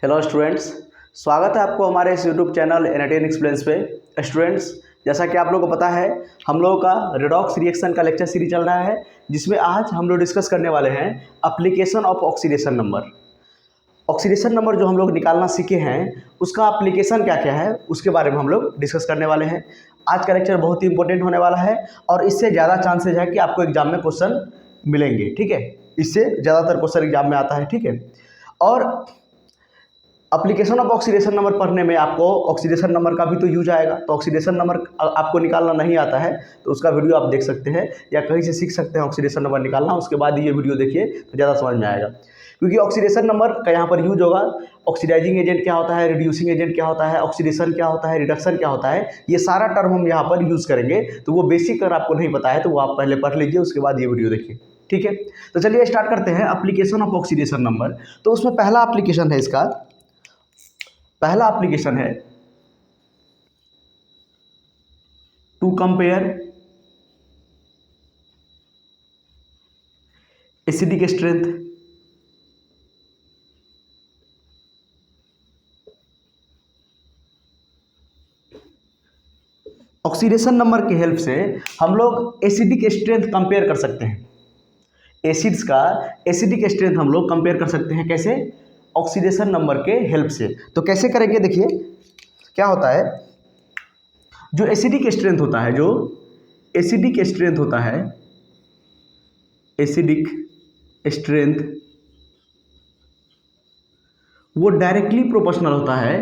Hello students, स्वागत है आपको हमारे इस यूट्यूब चैनल एनएटीएन एक्सप्लेन्स पे। स्टूडेंट्स, जैसा कि आप लोगों को पता है, हम लोगों का रेडॉक्स रिएक्शन का लेक्चर सीरीज चल रहा है, जिसमें आज हम लोग डिस्कस करने वाले हैं application of oxidation number. Oxidation number जो हम लोग निकालना सीखे हैं, उसका एप्लीकेशन क्या क्या है, उसके बारे में हम लोग डिस्कस करने वाले हैं। आज का लेक्चर बहुत ही इंपॉर्टेंट होने वाला है और इससे ज़्यादा चांसेज है कि आपको एग्जाम में क्वेश्चन मिलेंगे। ठीक है, इससे ज़्यादातर क्वेश्चन एग्जाम में आता है। ठीक है, और एप्लीकेशन ऑफ ऑक्सीडेशन नंबर पढ़ने में आपको ऑक्सीडेशन नंबर का भी तो यूज आएगा। तो ऑक्सीडेशन नंबर आपको निकालना नहीं आता है तो उसका वीडियो आप देख सकते हैं या कहीं से सीख सकते हैं ऑक्सीडेशन नंबर निकालना। उसके बाद ये वीडियो देखिए तो ज़्यादा समझ में आएगा, क्योंकि ऑक्सीडेशन नंबर का यहाँ पर यूज होगा। ऑक्सीडाइजिंग एजेंट क्या होता है, रिड्यूसिंग एजेंट क्या होता है, ऑक्सीडेशन क्या होता है, रिडक्शन क्या होता है, ये सारा टर्म हम यहाँ पर यूज़ करेंगे। तो वो बेसिक अगर आपको नहीं पता है तो वो आप पहले पढ़ लीजिए, उसके बाद ये वीडियो देखिए। ठीक है, तो चलिए स्टार्ट करते हैं एप्लीकेशन ऑफ ऑक्सीडेशन नंबर। तो उसमें पहला एप्लीकेशन है, इसका पहला एप्लीकेशन है to compare acidic strength oxidation number की हेल्प से हम लोग एसिडिक स्ट्रेंथ कंपेयर कर सकते हैं। एसिड्स का एसिडिक स्ट्रेंथ हम लोग कंपेयर कर सकते हैं। कैसे? ऑक्सीडेशन नंबर के हेल्प से। तो कैसे करेंगे, देखिए क्या होता है। जो एसिडिक स्ट्रेंथ होता है, जो एसिडिक स्ट्रेंथ होता है, एसिडिक स्ट्रेंथ वो डायरेक्टली प्रोपोर्शनल होता है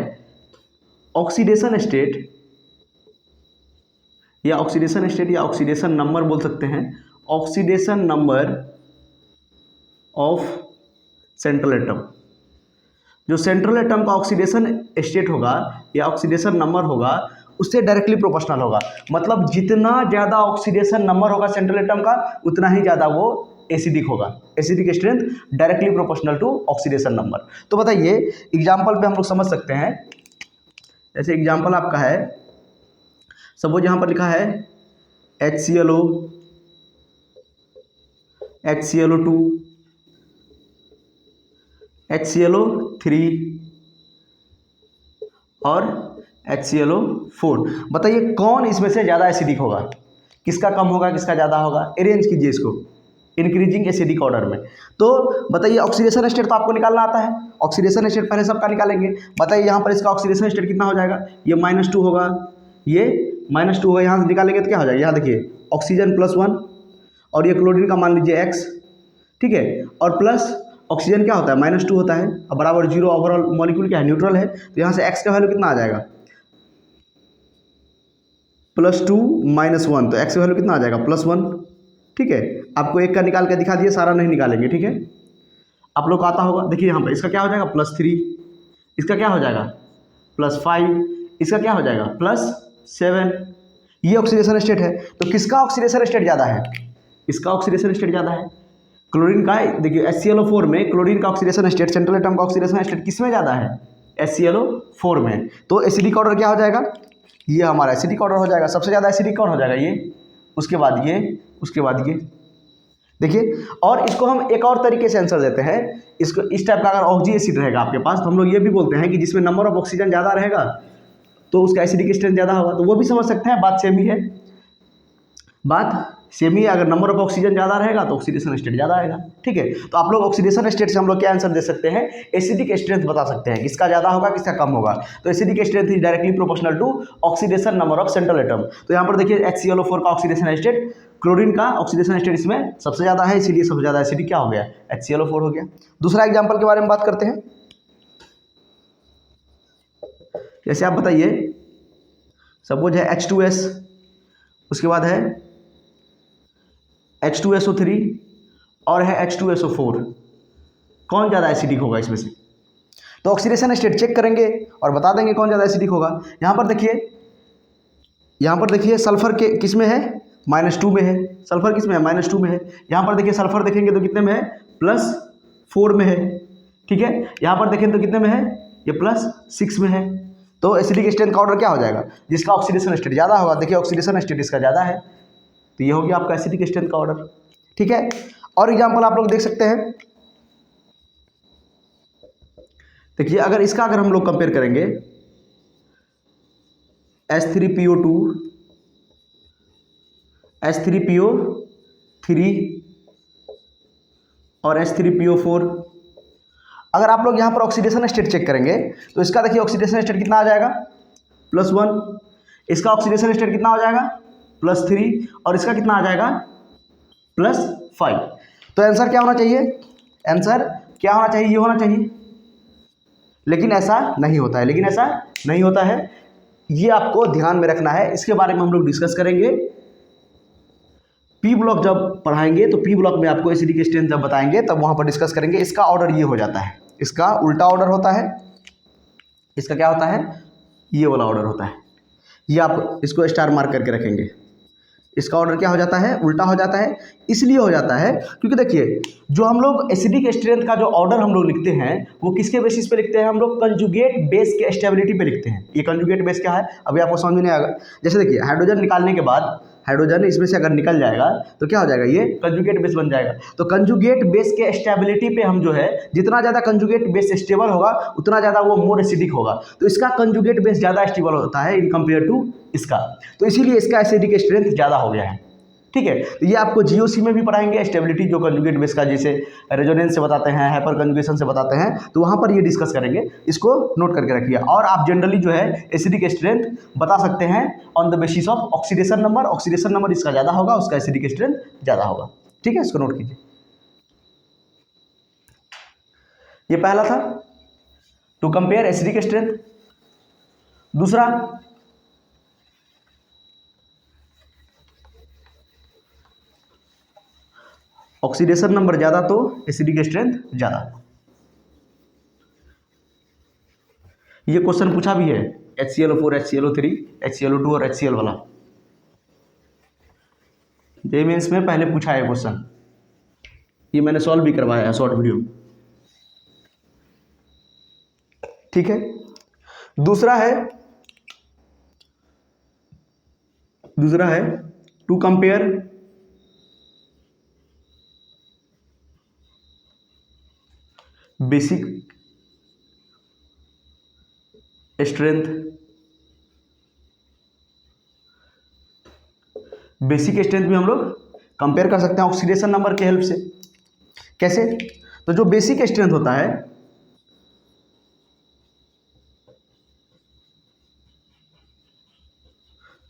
ऑक्सीडेशन स्टेट या ऑक्सीडेशन नंबर बोल सकते हैं, oxidation number of central atom. जो सेंट्रल एटम का ऑक्सीडेशन स्टेट होगा या ऑक्सीडेशन नंबर होगा, उससे डायरेक्टली प्रोपोर्शनल होगा। मतलब जितना ज़्यादा ऑक्सीडेशन नंबर होगा सेंट्रल एटम का, उतना ही ज़्यादा वो एसिडिक होगा। Acidic strength directly proportional to oxidation number. तो बताइए एग्जाम्पल पे हम लोग समझ सकते हैं। जैसे एग्जाम्पल आपका है, सपोज यहाँ पर लिखा है HClO, HClO2, HClO3 और HClO4। बताइए कौन इसमें से ज़्यादा एसिडिक होगा, किसका कम होगा, किसका ज़्यादा होगा। अरेंज कीजिए इसको इंक्रीजिंग एसिडिक ऑर्डर में। तो बताइए ऑक्सीडेशन स्टेट तो आपको निकालना आता है, ऑक्सीडेशन स्टेट पहले सबका निकालेंगे। बताइए यहाँ पर इसका ऑक्सीडेशन स्टेट कितना हो जाएगा, ये -2 होगा, ये -2 होगा। यहाँ से निकालेंगे तो क्या हो जाएगा, यहाँ देखिए ऑक्सीजन +1 और ये क्लोरीन का मान लीजिए X, ठीक है, और प्लस ऑक्सीजन क्या होता है, -2 होता है, अब बराबर 0। ओवरऑल मॉलिक्यूल क्या है, न्यूट्रल है। तो यहाँ से X का वैल्यू कितना आ जाएगा, +2 -1, तो X का वैल्यू कितना आ जाएगा, +1। ठीक है, आपको एक का निकाल के दिखा दिए, सारा नहीं निकालेंगे। ठीक है, आप लोग को आता होगा। देखिए यहाँ पर इसका क्या हो जाएगा, +3, इसका क्या हो जाएगा, +5, इसका क्या हो जाएगा, +7। ये ऑक्सीडेशन स्टेट है। तो किसका ऑक्सीडेशन स्टेट ज़्यादा है, इसका ऑक्सीडेशन स्टेट ज़्यादा है। क्लोरीन का, देखिए HClO4 में क्लोरीन का ऑक्सीडेशन स्टेट, सेंट्रल एटम का ऑक्सीडेशन स्टेट किस में ज़्यादा है, HClO4 में। तो एसिडिक ऑर्डर क्या हो जाएगा, ये हमारा एसिडिक ऑर्डर हो जाएगा। सबसे ज़्यादा एसिडिक कौन हो जाएगा, ये, उसके बाद ये, उसके बाद ये। देखिए, और इसको हम एक और तरीके से आंसर देते हैं। इसको इस टाइप का अगर ऑक्सी एसिड रहेगा आपके पास, तो हम लोग ये भी बोलते हैं कि जिसमें नंबर ऑफ ऑक्सीजन ज़्यादा रहेगा तो उसका एसिडिक स्ट्रेंथ ज़्यादा होगा। तो वो भी समझ सकते हैं, बात सेम ही है, बात सेम ही है। अगर नंबर ऑफ ऑक्सीजन ज़्यादा रहेगा तो ऑक्सीडेशन स्टेट ज़्यादा आएगा। ठीक है, तो आप लोग ऑक्सीडेशन स्टेट से हम लोग क्या आंसर दे सकते हैं, एसिडिक स्ट्रेंथ बता सकते हैं, किसका ज़्यादा होगा, किसका कम होगा। तो acidic strength is directly proportional to oxidation number of central atom. तो यहाँ पर देखिए HClO4 का ऑक्सीडेशन स्टेट, क्लोरीन का ऑक्सीडेशन स्टेट इसमें सबसे ज़्यादा है, इसीलिए सबसे ज़्यादा एसिडिक क्या हो गया, HClO4 हो गया। दूसरा एग्जाम्पल के बारे में बात करते हैं। जैसे आप बताइए, सपोज है H2S, उसके बाद है H2SO3 और है H2SO4। कौन ज़्यादा एसिडिक होगा इसमें से? तो ऑक्सीडेशन स्टेट चेक करेंगे और बता देंगे कौन ज़्यादा एसिडिक होगा। यहाँ पर देखिए सल्फर के किस में है, -2 में है। सल्फर किस में है, -2 में है। यहाँ पर देखिए सल्फर देखेंगे तो कितने में है, +4 में है। ठीक है, यहाँ पर देखें तो कितने में है, ये +6 में है। तो एसिडिक स्ट्रेंथ का ऑर्डर क्या हो जाएगा, जिसका ऑक्सीडेशन स्टेट ज़्यादा होगा। देखिए ऑक्सीडेशन स्टेट इसका ज़्यादा है, तो ये हो गया आपका एसिडिक स्ट्रेंथ का ऑर्डर। ठीक है, और एग्जांपल आप लोग देख सकते हैं। देखिए अगर हम लोग कंपेयर करेंगे H3PO2 H3PO3 और H3PO4, अगर आप लोग यहाँ पर ऑक्सीडेशन स्टेट चेक करेंगे तो इसका देखिए ऑक्सीडेशन स्टेट कितना आ जाएगा +1, इसका ऑक्सीडेशन स्टेट कितना हो जाएगा +3 और इसका कितना आ जाएगा +5। तो आंसर क्या होना चाहिए, आंसर क्या होना चाहिए, ये होना चाहिए, लेकिन ऐसा नहीं होता है, ये आपको ध्यान में रखना है। इसके बारे में हम लोग डिस्कस करेंगे पी ब्लॉक जब पढ़ाएंगे, तो पी ब्लॉक में आपको एसिडिक स्ट्रेंथ जब बताएंगे तब वहां पर डिस्कस करेंगे। इसका ऑर्डर ये हो जाता है, इसका उल्टा ऑर्डर होता है, इसका क्या होता है, ये वाला ऑर्डर होता है, ये आप इसको स्टार मार्क करके रखेंगे। इसका ऑर्डर क्या हो जाता है, उल्टा हो जाता है। इसलिए हो जाता है क्योंकि देखिए जो हम लोग एसिडिक स्ट्रेंथ का जो ऑर्डर हम लोग लिखते हैं वो किसके बेसिस पे लिखते हैं, हम लोग कंजुगेट बेस के स्टेबिलिटी पे लिखते हैं। ये कंजुगेट बेस क्या है अभी आपको समझ में नहीं आएगा। जैसे देखिए हाइड्रोजन निकालने के बाद हाइड्रोजन इसमें से अगर निकल जाएगा तो क्या हो जाएगा, ये कंजुगेट बेस बन जाएगा। तो कंजुगेट बेस के स्टेबिलिटी पे हम जो है, जितना ज़्यादा कंजुगेट बेस स्टेबल होगा उतना ज़्यादा वो मोर एसिडिक होगा। तो इसका कंजुगेट बेस ज़्यादा स्टेबल होता है इन कंपेयर टू इसका, तो इसीलिए इसका एसिडिक स्ट्रेंथ ज़्यादा हो गया है। ठीक है, तो ये आपको जीओसी में भी पढ़ाएंगे स्टेबिलिटी जो कंजुगेट बेस का, जैसे रेजोनेंस से बताते हैं, हाइपर कंजुगेशन से बताते हैं, तो वहाँ पर ये डिस्कस करेंगे, इसको नोट करके रखिए। और आप जनरली जो है एसिडिक स्ट्रेंथ बता सकते हैं on the basis of oxidation number. Oxidation number इसका ज़्यादा होगा, उसका एसिडिक स्ट्रेंथ ज़्यादा होगा। ठीक है, इसको नोट कीजिए। ये पहला था टू कंपेयर एसिडिक स्ट्रेंथ। दूसरा ऑक्सीडेशन नंबर ज़्यादा तो एसिडिक स्ट्रेंथ ज़्यादा। ये क्वेश्चन पूछा भी है HClO4, HClO3, HClO2 और HCl वाला, जेईई मेंस में पहले पूछा है क्वेश्चन, ये मैंने सॉल्व भी करवाया है शॉर्ट वीडियो। ठीक है, दूसरा है to compare basic strength. Basic strength भी हम लोग कंपेयर कर सकते हैं ऑक्सीडेशन नंबर के हेल्प से। कैसे, तो जो बेसिक स्ट्रेंथ होता है,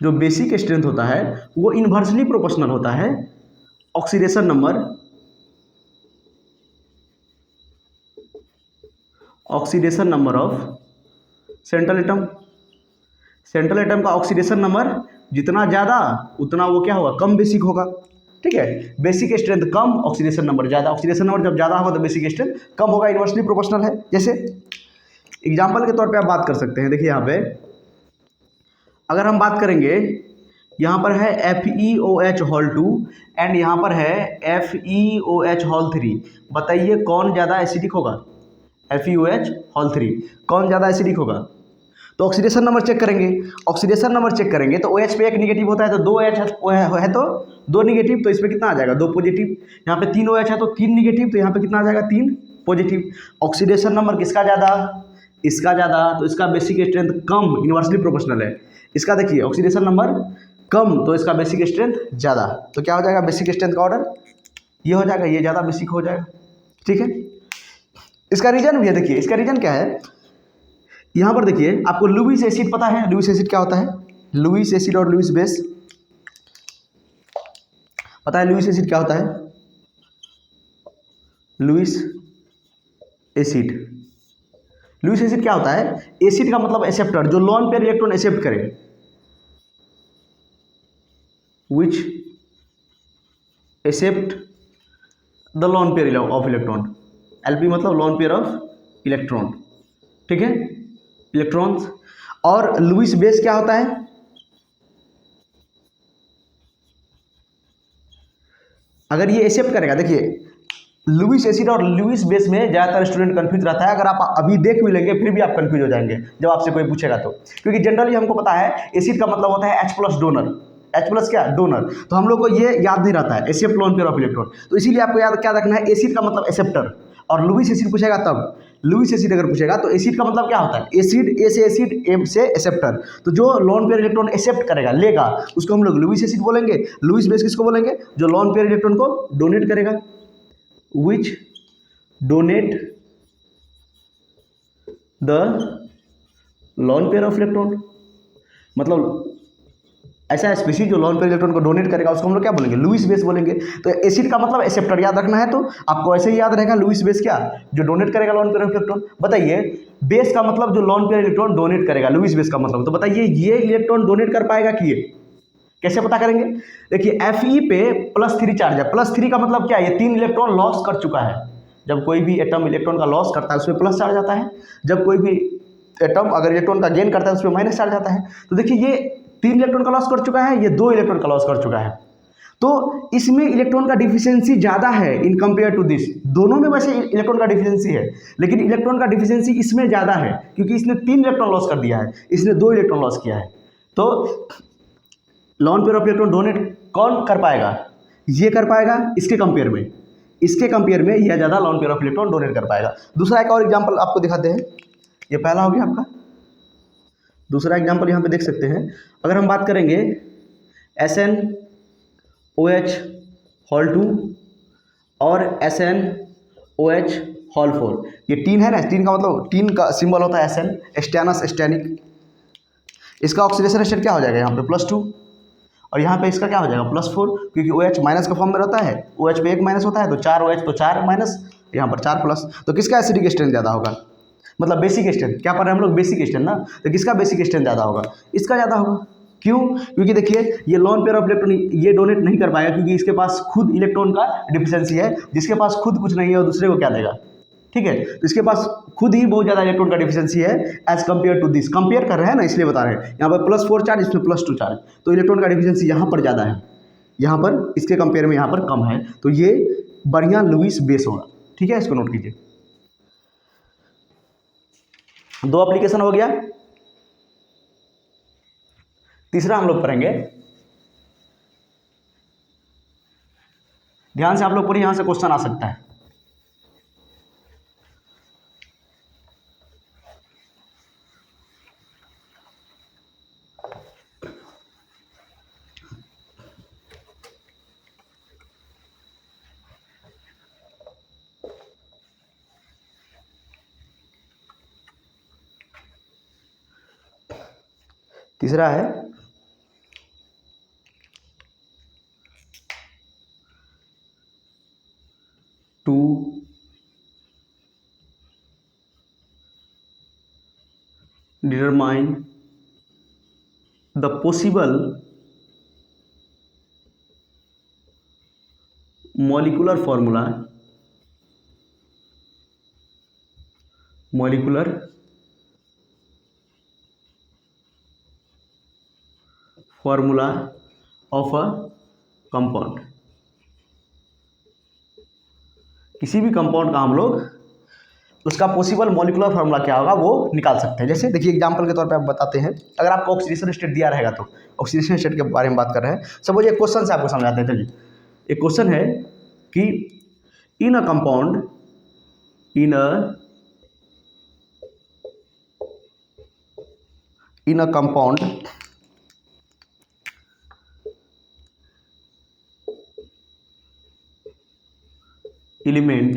जो बेसिक स्ट्रेंथ होता है वो इन्वर्सली प्रोपोर्शनल होता है oxidation number, oxidation number of central atom. Central atom का ऑक्सीडेशन नंबर जितना ज़्यादा उतना वो क्या होगा, कम बेसिक होगा। ठीक है, बेसिक स्ट्रेंथ कम, ऑक्सीडेशन नंबर ज़्यादा। ऑक्सीडेशन नंबर जब ज़्यादा होगा तो बेसिक स्ट्रेंथ कम होगा, इन्वर्सली प्रोपोर्शनल है। जैसे एग्जाम्पल के तौर पे आप बात कर सकते हैं, देखिए यहाँ पे अगर हम बात करेंगे, यहाँ पर है FeOH2 एंड यहाँ पर है FeOH3। बताइए कौन ज़्यादा एसिडिक होगा, FeOH3 कौन ज़्यादा एसिडिक होगा। तो ऑक्सीडेशन नंबर चेक करेंगे, ऑक्सीडेशन नंबर चेक करेंगे तो OH पे एक निगेटिव होता है, तो 2 OH है तो 2 निगेटिव, तो इसमें कितना आ जाएगा 2 पॉजिटिव। यहाँ पे 3 OH है तो 3 निगेटिव, तो यहाँ पे कितना आ जाएगा 3 पॉजिटिव। ऑक्सीडेशन नंबर किसका ज़्यादा, इसका ज़्यादा, तो इसका बेसिक स्ट्रेंथ कम, इन्वर्सली प्रोपोर्शनल है। इसका देखिए ऑक्सीडेशन नंबर कम तो इसका बेसिक स्ट्रेंथ ज़्यादा, तो क्या हो जाएगा बेसिक स्ट्रेंथ का ऑर्डर ये हो जाएगा, ये ज़्यादा बेसिक हो जाएगा। ठीक है, इसका रीजन भी है, देखिए इसका रीजन क्या है। यहाँ पर देखिए आपको लुईस एसिड पता है, लुईस एसिड क्या होता है, लुईस एसिड और लुईस बेस पता है। लुईस एसिड क्या होता है, लुईस एसिड, लुईस एसिड क्या होता है, एसिड का मतलब एक्सेप्टर, जो लोन पेयर इलेक्ट्रॉन एक्सेप्ट करे, which accept the lone pair of electron. LP मतलब लोन पेयर ऑफ इलेक्ट्रॉन। ठीक है, इलेक्ट्रॉन्स। और लुईस बेस क्या होता है, अगर ये एक्सेप्ट करेगा, देखिए लुईस एसिड और लुईस बेस में ज़्यादातर स्टूडेंट कंफ्यूज रहता है। अगर आप अभी देख भी लेंगे फिर भी आप कंफ्यूज हो जाएंगे जब आपसे कोई पूछेगा तो, क्योंकि जनरली हमको पता है एसिड का मतलब होता है H+ डोनर, H+ क्या डोनर, तो हम लोग को ये याद नहीं रहता है accept lone pair of electron. तो इसीलिए आपको याद क्या रखना है, एसिड का मतलब एक्सेप्टर, और लुईस एसिड पूछेगा तब लुईस एसिड अगर पूछेगा तो एसिड का मतलब क्या होता है, एसिड, ए से एसिड, एम से एक्सेप्टर। तो जो लोन पेयर इलेक्ट्रॉन एक्सेप्ट करेगा, लेगा, उसको हम लोग लुईस एसिड बोलेंगे। लुईस बेस किसको बोलेंगे, जो लोन पेयर इलेक्ट्रॉन को डोनेट करेगा, which donate the lone pair of electron. मतलब ऐसा स्पीशीज जो लोन पेयर इलेक्ट्रॉन को डोनेट करेगा उसको हम लोग क्या बोलेंगे, लुईस बेस बोलेंगे। तो एसिड का मतलब एक्सेप्टर याद रखना है, तो आपको ऐसे ही याद रहेगा, लुईस बेस क्या, जो डोनेट करेगा लोन पेयर इलेक्ट्रॉन। बताइए बेस का मतलब जो लोन पेयर इलेक्ट्रॉन डोनेट करेगा, लुईस बेस का मतलब। तो बताइए ये इलेक्ट्रॉन डोनेट कर पाएगा कि ये, कैसे पता करेंगे। देखिए Fe पे +3 चार्ज है, +3 का मतलब क्या है, ये 3 इलेक्ट्रॉन लॉस कर चुका है। जब कोई भी एटम इलेक्ट्रॉन का लॉस करता है उसमें प्लस चार्ज आता है, जब कोई भी एटम अगर इलेक्ट्रॉन का गेन करता है उसमें माइनस चार्ज आता है। तो देखिए ये 3 इलेक्ट्रॉन का लॉस कर चुका है, ये 2 इलेक्ट्रॉन का लॉस कर चुका है। तो इसमें इलेक्ट्रॉन का डिफिशियंसी ज़्यादा है इन कंपेयर टू दिस। दोनों में वैसे इलेक्ट्रॉन का डिफिशियंसी है, लेकिन इलेक्ट्रॉन का डिफिशियंसी इसमें ज़्यादा है क्योंकि इसने 3 इलेक्ट्रॉन लॉस कर दिया है, इसने 2 इलेक्ट्रॉन लॉस किया है। तो loan pair of electron donate कौन कर पाएगा, ये कर पाएगा इसके कंपेयर में, इसके कंपेयर में यह ज़्यादा loan pair of electron donate कर पाएगा। दूसरा एक और एग्जांपल आपको दिखाते हैं, ये पहला हो गया आपका। दूसरा एग्जांपल यहाँ पे देख सकते हैं, अगर हम बात करेंगे SnOH होल 2 और SnOH होल 4, ये टीन है ना, टीन का मतलब, टीन का सिंबल होता है Sn, स्टेनस स्टेनिक। इसका ऑक्सीडेशन स्टेट क्या हो जाएगा यहाँ पे +2, और यहाँ पे इसका क्या हो जाएगा +4, क्योंकि OH माइनस का फॉर्म में रहता है, OH पे 1 माइनस होता है, तो 4 OH तो 4 माइनस, यहाँ पर 4 प्लस। तो किसका एसिडिक स्ट्रेंथ ज़्यादा होगा, मतलब बेसिक स्ट्रेंथ, क्या पढ़ रहे हैं हम लोग, बेसिक स्ट्रेंथ ना। तो किसका बेसिक स्ट्रेंथ ज़्यादा होगा, इसका ज़्यादा होगा। क्यों, क्योंकि देखिए ये लोन पेयर ऑफ इलेक्ट्रॉन ये डोनेट नहीं कर पाएगा क्योंकि इसके पास खुद इलेक्ट्रॉन का डिफिशियंसी है। जिसके पास खुद कुछ नहीं है वो दूसरे को क्या देगा, ठीक है। तो इसके पास खुद ही बहुत ज़्यादा इलेक्ट्रॉन का डिफिशियंसी है as compare to this. Compare कर रहे हैं ना, इसलिए बता रहे हैं। यहाँ पर +4 चार्ज, इसमें +2 चार्ज, तो इलेक्ट्रॉन का डिफिशियंसी यहाँ पर ज़्यादा है, यहाँ पर इसके कंपेयर में यहाँ पर कम है। तो ये बढ़िया लुईस बेस होगा, ठीक है, इसको नोट कीजिए। 2 एप्लीकेशन हो गया। तीसरा हम लोग करेंगे, ध्यान से आप लोग पूरी, यहां से क्वेश्चन आ सकता है। तीसरा है to determine the possible molecular formula of a compound। किसी भी कंपाउंड का हम लोग उसका पॉसिबल मॉलिकुलर फार्मूला क्या होगा वो निकाल सकते हैं। जैसे देखिए एग्जांपल के तौर पे आप बताते हैं, अगर आपको ऑक्सीडेशन स्टेट दिया रहेगा तो ऑक्सीडेशन स्टेट के बारे में बात कर रहे हैं। सपोज एक क्वेश्चन से आपको समझाते हैं। चलिए एक क्वेश्चन है कि in a compound element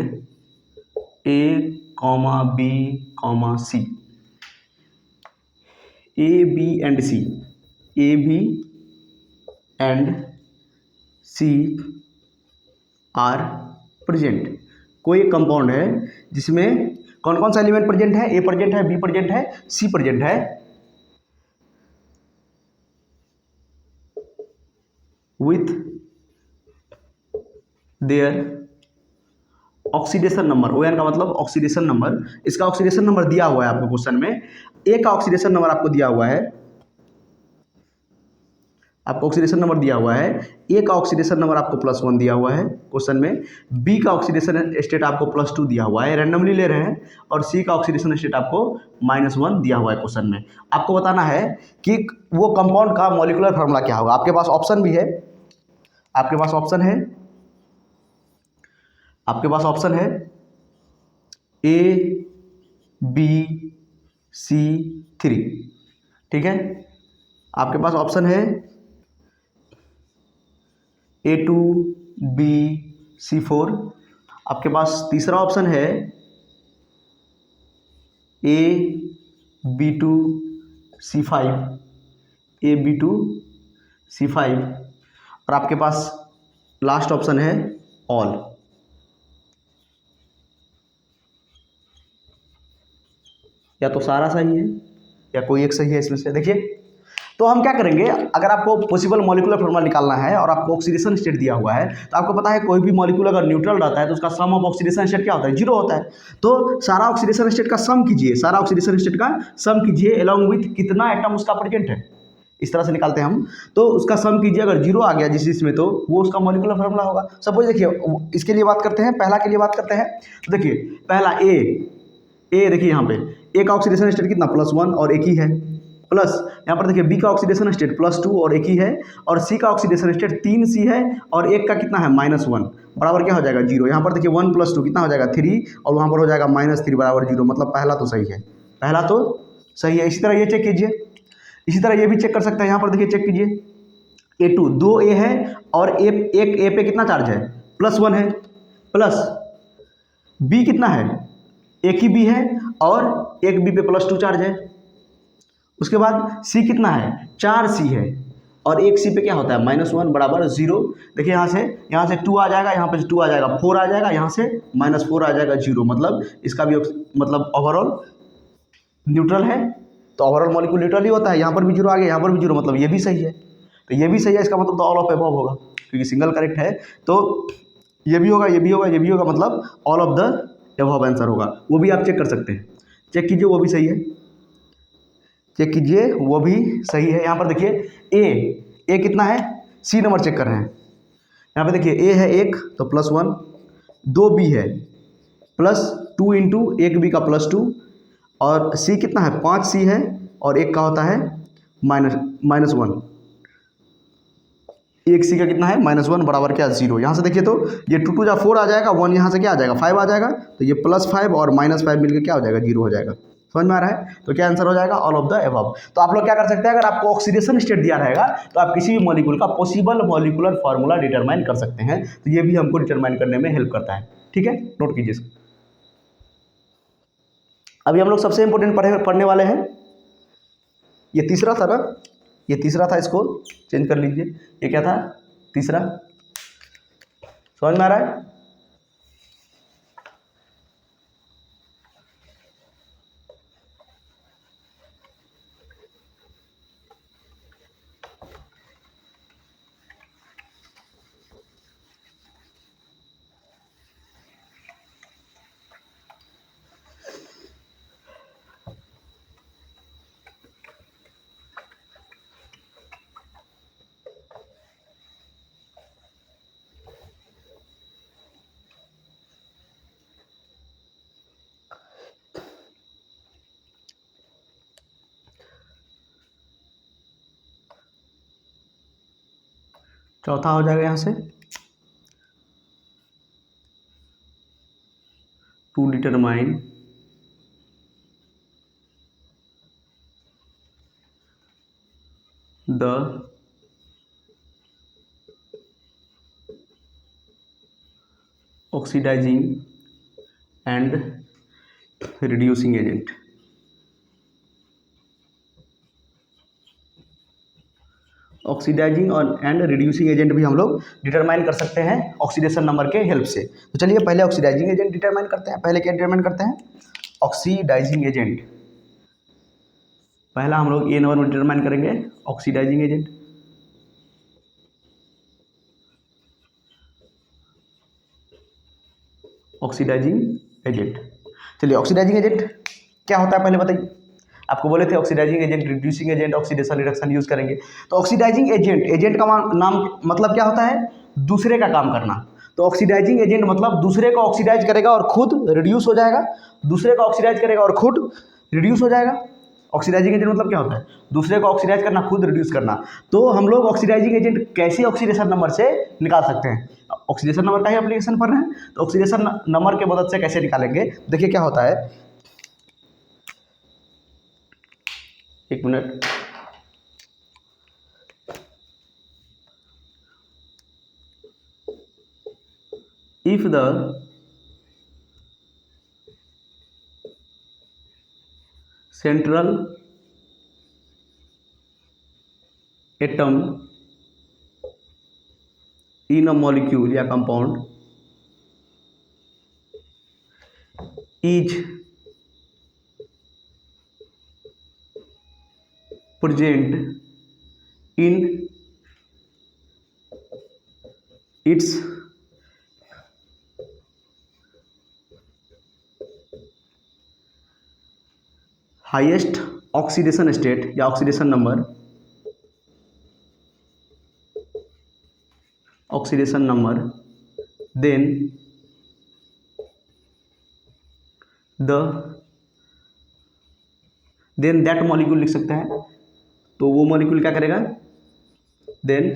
A, B, C, A, B and C are present. कोई एक कंपाउंड है जिसमें कौन कौन सा एलिमेंट प्रेजेंट है, A प्रेजेंट है, B प्रेजेंट है, C प्रेजेंट है, with their oxidation number. ON का मतलब ऑक्सीडेशन नंबर। इसका ऑक्सीडेशन नंबर दिया हुआ है आपको क्वेश्चन में। A का ऑक्सीडेशन नंबर आपको दिया हुआ है, आपको ऑक्सीडेशन नंबर दिया हुआ है। A का ऑक्सीडेशन नंबर आपको +1 दिया हुआ है क्वेश्चन में। B का ऑक्सीडेशन स्टेट आपको +2 दिया हुआ है, रैंडमली ले रहे हैं। और C का ऑक्सीडेशन स्टेट आपको -1 दिया हुआ है क्वेश्चन में। आपको बताना है कि वो कंपाउंड का मॉलिक्यूलर फार्मूला क्या होगा। आपके पास ऑप्शन भी है, आपके पास ऑप्शन है A, BC3, ठीक है। आपके पास ऑप्शन है A2BC4, आपके पास तीसरा ऑप्शन है AB2C5, AB2C5, और आपके पास लास्ट ऑप्शन है ऑल। या तो सारा सही है या कोई एक सही है इसमें से। देखिए, तो हम क्या करेंगे, अगर आपको पॉसिबल मॉलिक्यूलर फॉर्मूला निकालना है और आपको ऑक्सीडेशन स्टेट दिया हुआ है, तो आपको पता है कोई भी मॉलिक्यूल अगर न्यूट्रल रहता है तो उसका सम ऑफ ऑक्सीडेशन स्टेट क्या होता है, जीरो होता है। तो सारा ऑक्सीडेशन स्टेट का सम कीजिए, सारा ऑक्सीडेशन स्टेट का सम कीजिए अलॉन्ग विथ कितना एटम उसका प्रेजेंट है, इस तरह से निकालते हैं हम। तो उसका सम कीजिए, अगर जीरो आ गया जिस इसमें, तो वो उसका मॉलिक्यूलर फार्मूला होगा। सपोज देखिए, इसके लिए बात करते हैं, पहला के लिए बात करते हैं। तो देखिए पहला ए देखिए यहाँ पे ए का ऑक्सीडेशन स्टेट कितना, +1 और एक ही है, प्लस यहाँ पर देखिए बी का ऑक्सीडेशन स्टेट +2 और एक ही है, और सी का ऑक्सीडेशन स्टेट 3C है, और एक का कितना है -1, बराबर क्या हो जाएगा 0। यहाँ पर देखिए 1 + 2 कितना हो जाएगा 3, और वहाँ पर हो जाएगा -3 बराबर 0, मतलब पहला तो सही है, पहला तो सही है। इसी तरह ये चेक कीजिए, इसी तरह ये भी चेक कर सकते हैं। यहाँ पर देखिए चेक कीजिए, A2 2 A है और एक A पे कितना चार्ज है, +1 है, प्लस B कितना है, एक ही B है और एक B पे +2 चार्ज है। उसके बाद C कितना है, 4C है और एक C पे क्या होता है -1 बराबर 0। देखिए यहाँ से 2 आ जाएगा, यहाँ पे 2 आ जाएगा, 4 आ जाएगा, यहाँ से -4 आ जाएगा 0, मतलब इसका भी मतलब ओवरऑल न्यूट्रल है। तो ओवरऑल मॉलिक्यूल न्यूट्रल ही होता है। यहाँ पर भी 0 आ गया, यहाँ पर भी 0, मतलब ये भी सही है। तो ये भी सही है, इसका मतलब तो ऑल ऑफ एबव होगा, क्योंकि सिंगल करेक्ट है। तो ये भी होगा, ये भी होगा, ये भी होगा, मतलब all of the above answer होगा। वो भी आप चेक कर सकते हैं, चेक कीजिए, वो भी सही है, चेक कीजिए, वो भी सही है। यहाँ पर देखिए ए कितना है, सी नंबर चेक कर रहे हैं। यहाँ पे देखिए ए है 1 तो +1, 2 बी है +2 इंटू एक बी का +2, और सी कितना है 5C है और एक का होता है -1, एक सी का कितना है -1 बराबर क्या 0। यहाँ से देखिए तो ये 2 2 4 आ जाएगा, 1 यहाँ से क्या आ जाएगा 5 आ जाएगा, तो ये +5 और -5 मिलकर क्या हो जाएगा 0 हो जाएगा। समझ में आ रहा है। तो क्या आंसर हो जाएगा, ऑल ऑफ द एबव। तो आप लोग क्या कर सकते हैं, अगर आपको ऑक्सीडेशन स्टेट दिया रहेगा तो आप किसी भी मॉलिक्यूल का पॉसिबल मॉलिक्यूलर फार्मूला डिटरमाइन कर सकते हैं। तो ये भी हमको डिटरमाइन करने में हेल्प करता है, ठीक है, नोट कीजिए इसको। अभी हम लोग सबसे इंपॉर्टेंट पढ़ने वाले हैं, ये तीसरा था ना, ये तीसरा था, इसको चेंज कर लीजिए, ये क्या था तीसरा, समझ में आ रहा है। चौथा हो जाएगा यहाँ से, to determine the oxidising and reducing agent. Oxidising और एंड रिड्यूसिंग एजेंट भी हम लोग डिटरमाइन कर सकते हैं ऑक्सीडेशन नंबर के हेल्प से। तो चलिए पहले ऑक्सीडाइजिंग एजेंट डिटरमाइन करते हैं। पहले क्या डिटरमाइन करते हैं, ऑक्सीडाइजिंग एजेंट। पहला हम लोग ए नंबर में डिटरमाइन करेंगे ऑक्सीडाइजिंग एजेंट। ऑक्सीडाइजिंग एजेंट, चलिए ऑक्सीडाइजिंग एजेंट क्या होता है पहले बताइए। आपको बोले थे oxidising agent, reducing agent, oxidation reduction use करेंगे। तो ऑक्सीडाइजिंग एजेंट का नाम मतलब क्या होता है, दूसरे का काम करना। तो ऑक्सीडाइजिंग एजेंट मतलब दूसरे को ऑक्सीडाइज करेगा और खुद रिड्यूस हो जाएगा, दूसरे को ऑक्सीडाइज करेगा और खुद रिड्यूस हो जाएगा। ऑक्सीडाइजिंग एजेंट मतलब क्या होता है, दूसरे को ऑक्सीडाइज करना, खुद रिड्यूस करना। तो हम लोग ऑक्सीडाइजिंग एजेंट कैसे ऑक्सीडेशन नंबर से निकाल सकते हैं, ऑक्सीडेशन नंबर का ही एप्लीकेशन पढ़ रहे हैं, तो ऑक्सीडेशन नंबर के मदद से कैसे निकालेंगे। देखिए क्या होता है, एक minute, if the central atom in a molecule या compound is present in its highest oxidation state या oxidation number, then that molecule लिख सकते हैं। तो वो मॉलिक्यूल क्या करेगा, then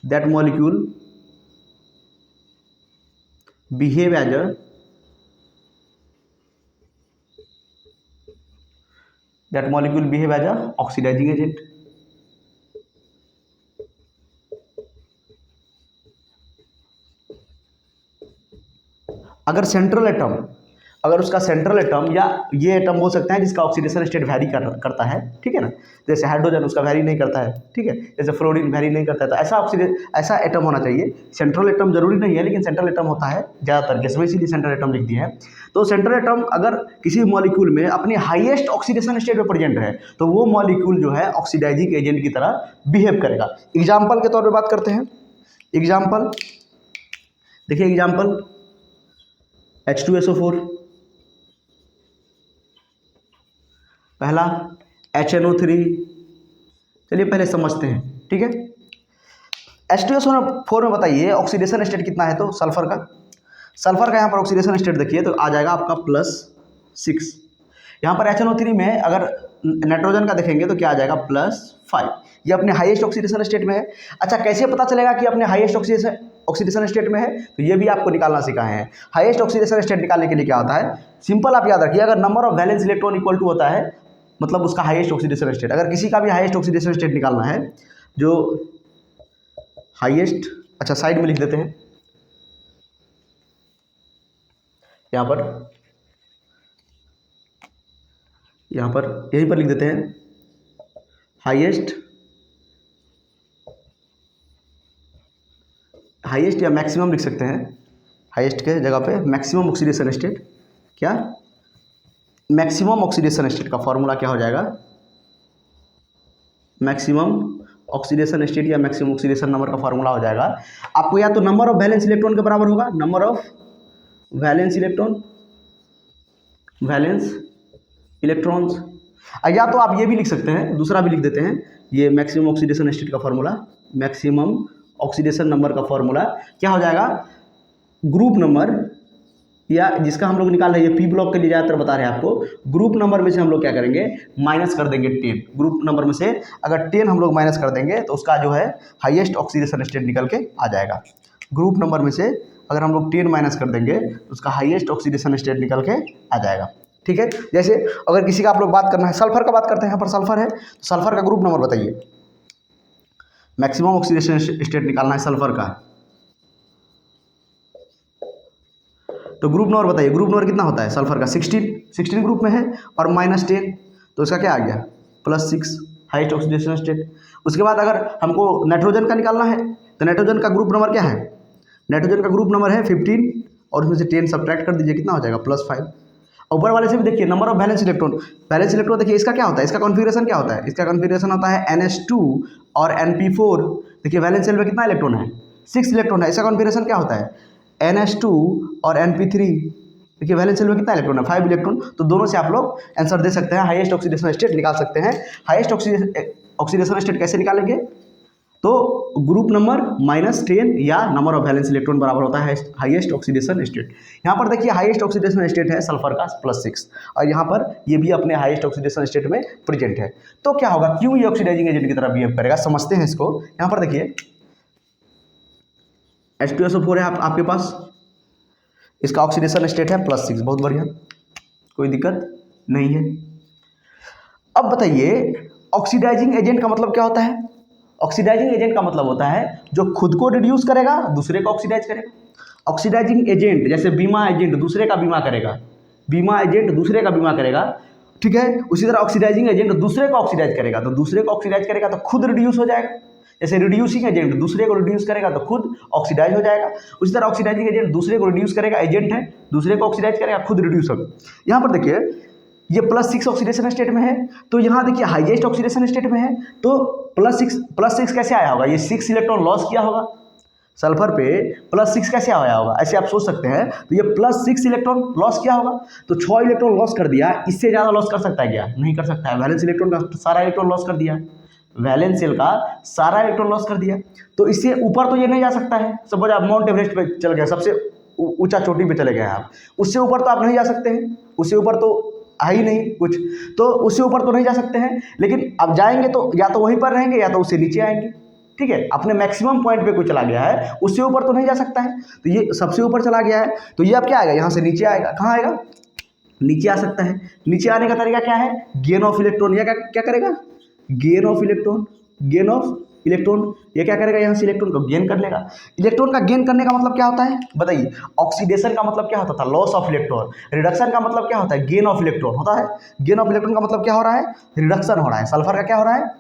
that molecule behave as a oxidising agent. अगर उसका सेंट्रल एटम या ये एटम हो सकता है जिसका ऑक्सीडेशन स्टेट वैरी करता है, ठीक है ना, जैसे हाइड्रोजन उसका वैरी नहीं करता है, ठीक है, जैसे फ्लोरीन वैरी नहीं करता है, तो ऐसा एटम होना चाहिए। सेंट्रल एटम जरूरी नहीं है, लेकिन सेंट्रल एटम होता है ज़्यादातर केस में, इसीलिए सेंट्रल एटम लिख दिया है। तो सेंट्रल एटम अगर किसी मॉलिक्यूल में अपने हाईएस्ट ऑक्सीडेशन स्टेट में प्रेजेंट है तो वो मॉलिक्यूल जो है ऑक्सीडाइजिंग एजेंट की तरह बिहेव करेगा। एग्जाम्पल के तौर पर बात करते हैं। एग्जाम्पल देखिए, एग्जाम्पल H2SO4, पहला HNO3। चलिए पहले समझते हैं, ठीक है। H2SO4 में बताइए ऑक्सीडेशन स्टेट कितना है, तो सल्फर का यहाँ पर ऑक्सीडेशन स्टेट देखिए तो आ जाएगा आपका +6। यहाँ पर HNO3 में अगर नाइट्रोजन का देखेंगे तो क्या आ जाएगा +5। ये अपने हाईएस्ट ऑक्सीडेशन स्टेट में है। अच्छा, कैसे पता चलेगा कि अपने हाईएस्ट ऑक्सीडेशन स्टेट में है, तो ये भी आपको निकालना सिखाए हैं। हाईएस्ट ऑक्सीडेशन स्टेट निकालने के लिए क्या होता है, सिंपल आप याद रखिए, अगर number of valence electron equal to होता है मतलब उसका हाईएस्ट ऑक्सीडेशन स्टेट। अगर किसी का भी हाईएस्ट ऑक्सीडेशन स्टेट निकालना है, जो हाईएस्ट, अच्छा साइड में लिख देते हैं, यहाँ पर यहीं पर लिख देते हैं हाईएस्ट या मैक्सिमम लिख सकते हैं। हाईएस्ट के जगह पे मैक्सिमम ऑक्सीडेशन स्टेट, क्या मैक्सिमम ऑक्सीडेशन स्टेट का फॉर्मूला क्या हो जाएगा, मैक्सिमम ऑक्सीडेशन स्टेट या मैक्सिमम ऑक्सीडेशन नंबर का फॉर्मूला हो जाएगा आपको या तो नंबर ऑफ वैलेंस इलेक्ट्रॉन के बराबर होगा, नंबर ऑफ वैलेंस इलेक्ट्रॉन्स, या तो आप ये भी लिख सकते हैं, दूसरा भी लिख देते हैं, ये मैक्सिमम ऑक्सीडेशन स्टेट का फॉर्मूला, मैक्सिमम ऑक्सीडेशन नंबर का फॉर्मूला क्या हो जाएगा, ग्रुप नंबर, या जिसका हम लोग निकाल रहे हैं, ये पी ब्लॉक के लिए ज़्यादातर बता रहे हैं आपको, ग्रुप नंबर में से हम लोग क्या करेंगे, माइनस कर देंगे 10। ग्रुप नंबर में से अगर 10 हम लोग माइनस कर देंगे तो उसका जो है हाईएस्ट ऑक्सीडेशन स्टेट निकल के आ जाएगा। ग्रुप नंबर में से अगर हम लोग 10 माइनस कर देंगे तो उसका हाईएस्ट ऑक्सीडेशन स्टेट निकल के आ जाएगा, ठीक है। जैसे अगर किसी का आप लोग बात करना है, सल्फर का बात करते हैं, यहाँ पर सल्फर है, तो सल्फर का ग्रुप नंबर बताइए, मैक्सिमम ऑक्सीडेशन स्टेट निकालना है सल्फर का, तो ग्रुप नंबर बताइए, ग्रुप नंबर कितना होता है सल्फर का, 16 ग्रुप में है और -10, तो इसका क्या आ गया +6 हाईएस्ट ऑक्सीडेशन स्टेट। उसके बाद अगर हमको नाइट्रोजन का निकालना है तो नाइट्रोजन का ग्रुप नंबर क्या है, नाइट्रोजन का ग्रुप नंबर है 15 और उसमें से 10 सब्ट्रैक्ट कर दीजिए, कितना हो जाएगा +5। ऊपर वाले से भी देखिए नंबर ऑफ वैलेंस इलेक्ट्रॉन देखिए, इसका क्या होता है, इसका कॉन्फ़िगरेशन क्या होता है, इसका कॉन्फ़िगरेशन होता है NH2 और NP4। देखिए वैलेंस शेल में कितना इलेक्ट्रॉन है, 6 इलेक्ट्रॉन है। इसका कॉन्फ़िगरेशन क्या होता है, NH2 और NP3। देखिए वैलेंस शेल में कितना इलेक्ट्रॉन है, 5 इलेक्ट्रॉन। तो दोनों से आप लोग आंसर दे सकते हैं, हाईएस्ट ऑक्सीडेशन स्टेट निकाल सकते हैं। हाईएस्ट ऑक्सीडेशन स्टेट कैसे निकालेंगे, तो ग्रुप नंबर -10 या नंबर ऑफ वैलेंस इलेक्ट्रॉन बराबर होता है हाईएस्ट ऑक्सीडेशन स्टेट। यहाँ पर देखिए हाईएस्ट ऑक्सीडेशन स्टेट है सल्फर का +6 और यहाँ पर ये भी अपने हाईएस्ट ऑक्सीडेशन स्टेट में प्रेजेंट है। तो क्या होगा, क्यों ये ऑक्सीडाइजिंग एजेंट की तरह बिहेव करेगा, समझते हैं इसको। यहाँ पर देखिए H2SO4 है आपके पास, इसका ऑक्सीडेशन स्टेट है +6, बहुत बढ़िया, कोई दिक्कत नहीं है। अब बताइए ऑक्सीडाइजिंग एजेंट का मतलब क्या होता है? ऑक्सीडाइजिंग एजेंट का मतलब होता है जो खुद को रिड्यूस करेगा, दूसरे को ऑक्सीडाइज करेगा। ऑक्सीडाइजिंग एजेंट जैसे बीमा एजेंट दूसरे का बीमा करेगा, बीमा एजेंट दूसरे का बीमा करेगा, ठीक है। उसी तरह ऑक्सीडाइजिंग एजेंट दूसरे को ऑक्सीडाइज करेगा, तो दूसरे को ऑक्सीडाइज करेगा तो खुद रिड्यूस हो जाएगा। जैसे रिड्यूसिंग एजेंट दूसरे को रिड्यूस करेगा तो खुद ऑक्सीडाइज हो जाएगा। उसी तरह ऑक्सीडाइजिंग एजेंट दूसरे को रिड्यूस करेगा, एजेंट है, दूसरे को ऑक्सीडाइज करेगा, खुद रिड्यूस होगा। यहाँ पर देखिए ये +6 ऑक्सीडेशन स्टेट में है, तो यहाँ देखिए हाईएस्ट ऑक्सीडेशन स्टेट में है, तो +6 कैसे आया होगा? ये 6 इलेक्ट्रॉन लॉस किया होगा सल्फर पे, +6 कैसे आया होगा? ऐसे आप सोच सकते हैं, तो ये +6 इलेक्ट्रॉन लॉस किया होगा, तो 6 इलेक्ट्रॉन लॉस कर दिया। इससे ज़्यादा लॉस कर सकता है क्या? नहीं कर सकता है। वैलेंस इलेक्ट्रॉन का सारा इलेक्ट्रॉन लॉस कर दिया, वैलेंस शेल का सारा इलेक्ट्रॉन लॉस कर दिया, तो इससे ऊपर तो ये नहीं जा सकता है। सपोज आप माउंट एवरेस्ट पे चल गए, सबसे ऊंचा चोटी पे चले गए आप, उससे ऊपर तो आप नहीं जा सकते हैं, उससे ऊपर तो है ही नहीं कुछ, तो उससे ऊपर तो नहीं जा सकते हैं। लेकिन अब जाएंगे तो या तो वहीं पर रहेंगे या तो उससे नीचे आएंगे, ठीक है। अपने मैक्सिमम पॉइंट पे कोई चला गया है, उससे ऊपर तो नहीं जा सकता है, तो ये सबसे ऊपर चला गया है, तो ये अब क्या आएगा? यहाँ से नीचे आएगा। कहाँ आएगा? नीचे आ सकता है। नीचे आने का तरीका क्या है? Gain of electron. या क्या करेगा? Gain of electron, gain of electron. ये क्या करेगा? यहाँ से इलेक्ट्रॉन को गेन कर लेगा। इलेक्ट्रॉन का गेन करने का मतलब क्या होता है बताइए? ऑक्सीडेशन का मतलब क्या होता था? Loss of electron. रिडक्शन का मतलब क्या होता है? गेन ऑफ इलेक्ट्रॉन होता है। गेन ऑफ इलेक्ट्रॉन का मतलब क्या हो रहा है? रिडक्शन हो रहा है। सल्फर का क्या हो रहा है?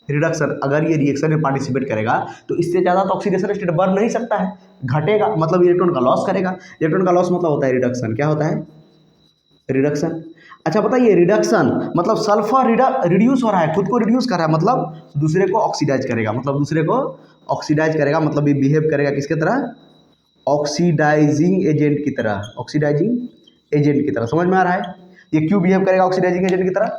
रिडक्शन। अगर ये रिएक्शन में पार्टिसिपेट करेगा तो इससे ज़्यादा तो ऑक्सीडेशन स्टेट बढ़ नहीं सकता है, घटेगा, मतलब इलेक्ट्रॉन का लॉस करेगा। इलेक्ट्रॉन का लॉस मतलब होता है रिडक्शन। क्या होता है? रिडक्शन। अच्छा बताइए, रिडक्शन मतलब सल्फर रिड्यूस हो रहा है, खुद को रिड्यूस कर रहा है, मतलब दूसरे को ऑक्सीडाइज करेगा, मतलब दूसरे को ऑक्सीडाइज करेगा, मतलब ये बिहेव करेगा किसके तरह? ऑक्सीडाइजिंग एजेंट की तरह। ऑक्सीडाइजिंग एजेंट की तरह। समझ में आ रहा है? ये क्यों बिहेव करेगा ऑक्सीडाइजिंग एजेंट की तरह?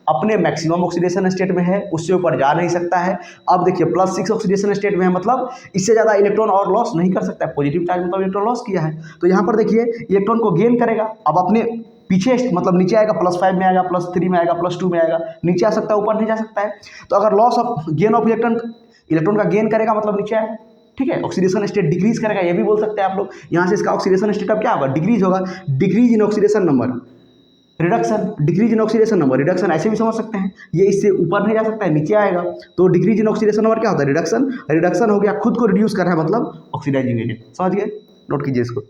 अपने मैक्सिमम ऑक्सीडेशन स्टेट में है, उससे ऊपर जा नहीं सकता है। अब देखिए +6 ऑक्सीडेशन स्टेट में है, मतलब इससे ज़्यादा इलेक्ट्रॉन और लॉस नहीं कर सकता है। पॉजिटिव चार्ज मतलब इलेक्ट्रॉन लॉस किया है, तो यहाँ पर देखिए इलेक्ट्रॉन को गेन करेगा। अब अपने पीछे मतलब नीचे आएगा, +5 में आएगा, +3 में आएगा, +2 में आएगा, नीचे आ सकता है, ऊपर नहीं जा सकता है। तो अगर loss of gain of electron का गेन करेगा मतलब नीचे आएगा, ठीक है। ऑक्सीडेशन स्टेट डिक्रीज करेगा, ये भी बोल सकते हैं आप लोग। यहाँ से इसका ऑक्सीडेशन स्टेट अब क्या होगा? डिक्रीज होगा। Decrease in oxidation number, reduction. Decrease in oxidation number, reduction ऐसे भी समझ सकते हैं। ये इससे ऊपर नहीं जा सकता है, नीचे आएगा, तो डिक्रीज इन ऑक्सीडेशन नंबर क्या होता है? रिडक्शन। रिडक्शन हो गया, खुद को रिड्यूस कर रहा है, मतलब ऑक्सीडाइजिंग एजेंट। समझ गए? नोट कीजिए इसको।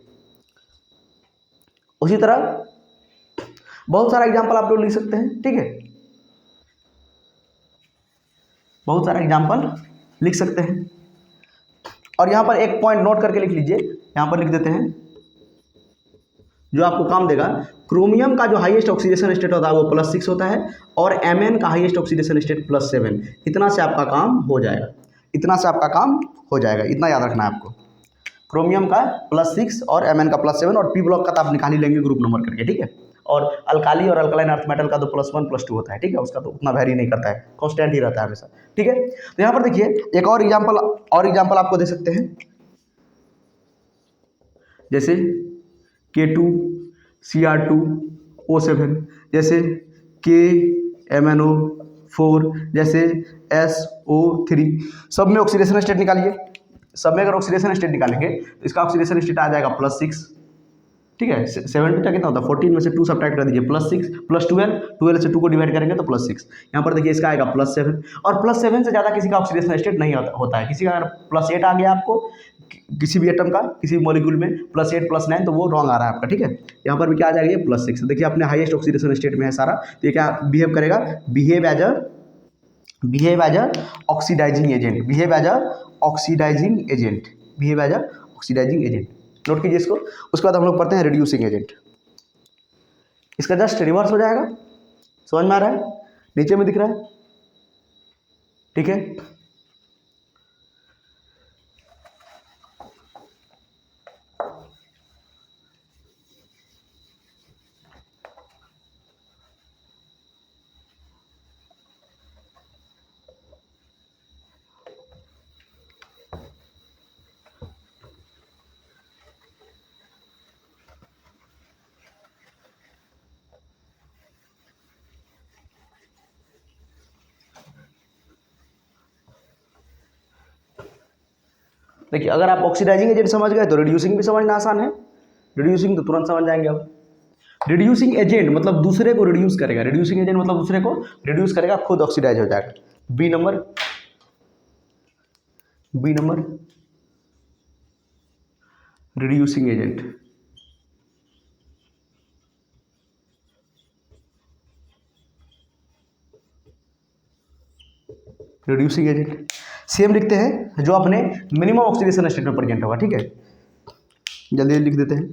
उसी तरह बहुत सारा एग्जाम्पल आप लोग लिख सकते हैं, ठीक है, बहुत सारा एग्जाम्पल लिख सकते हैं। और यहाँ पर एक पॉइंट नोट करके लिख लीजिए, यहाँ पर लिख देते हैं जो आपको काम देगा। क्रोमियम का जो हाईएस्ट ऑक्सीडेशन स्टेट होता है वो +6 होता है, और Mn का हाईएस्ट ऑक्सीडेशन स्टेट +7। इतना से आपका काम हो जाएगा, इतना से आपका काम हो जाएगा, इतना याद रखना है आपको। क्रोमियम का +6 और Mn का +7, और पी ब्लॉक का तो आप निकाल ही लेंगे ग्रुप नंबर करके, ठीक है। और अल्काली और अल्कलाइन अर्थ मेटल का तो +1 +2 होता है, ठीक है, उसका तो उतना वैरी नहीं करता है, कांस्टेंट ही रहता है हमेशा, ठीक है। तो यहाँ पर देखिए एक और एग्जाम्पल आपको दे सकते हैं, जैसे K2 Cr2O7, जैसे KMnO4, जैसे SO3। सब में ऑक्सीडेशन स्टेट निकालिए। सब में अगर ऑक्सीडेशन स्टेट निकालेंगे तो इसका ऑक्सीडेशन स्टेट आ जाएगा +6, ठीक है। 7 का कितना होता है? 14 में से 2 सब्ट्रैक्ट कर दीजिए, +6 +12, 12 से 2 को डिवाइड करेंगे तो +6। यहाँ पर देखिए इसका आएगा +7, और +7 से ज़्यादा किसी का ऑक्सीडेशन स्टेट नहीं होता है। किसी का अगर +8 आ गया आपको, किसी भी एटम का किसी भी मॉलिक्यूल में +8 +9, तो वो रॉन्ग आ रहा है आपका, ठीक है। यहाँ पर भी क्या आ जाएगा? ये +6। देखिए अपने हाईएस्ट ऑक्सीडेशन स्टेट में है सारा, तो ये क्या बिहेव करेगा? Behave as a oxidising agent, behave as a oxidising agent, behave as a oxidising agent. Note कीजिए इसको। उसके बाद हम लोग पढ़ते हैं रिड्यूसिंग एजेंट। इसका जस्ट रिवर्स हो जाएगा। समझ में आ रहा है? नीचे में दिख रहा है, ठीक है। देखिए अगर आप ऑक्सीडाइजिंग एजेंट समझ गए तो रिड्यूसिंग भी समझना आसान है। रिड्यूसिंग तो तुरंत समझ जाएंगे अब। रिड्यूसिंग एजेंट मतलब दूसरे को रिड्यूस करेगा, रिड्यूसिंग एजेंट मतलब दूसरे को रिड्यूस करेगा, खुद ऑक्सीडाइज हो जाएगा। B number, B number reducing agent. Reducing agent same लिखते हैं जो अपने मिनिमम ऑक्सीडेशन स्टेट में प्रेजेंट होगा, ठीक है। जल्दी लिख देते हैं।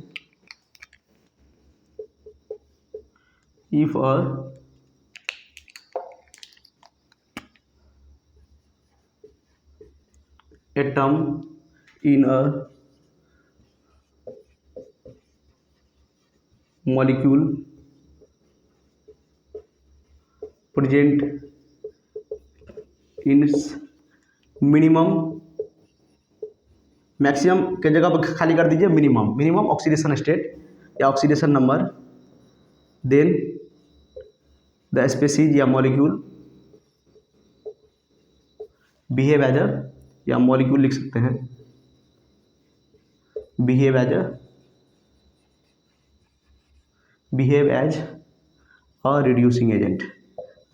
If atom in a molecule present in minimum, maximum के जगह पर खाली कर दीजिए मिनिमम, मिनिमम ऑक्सीडेशन स्टेट या oxidation number, then the species या मॉलिक्यूल बिहेव एज अ, या मॉलिक्यूल लिख सकते हैं, behave as a reducing agent.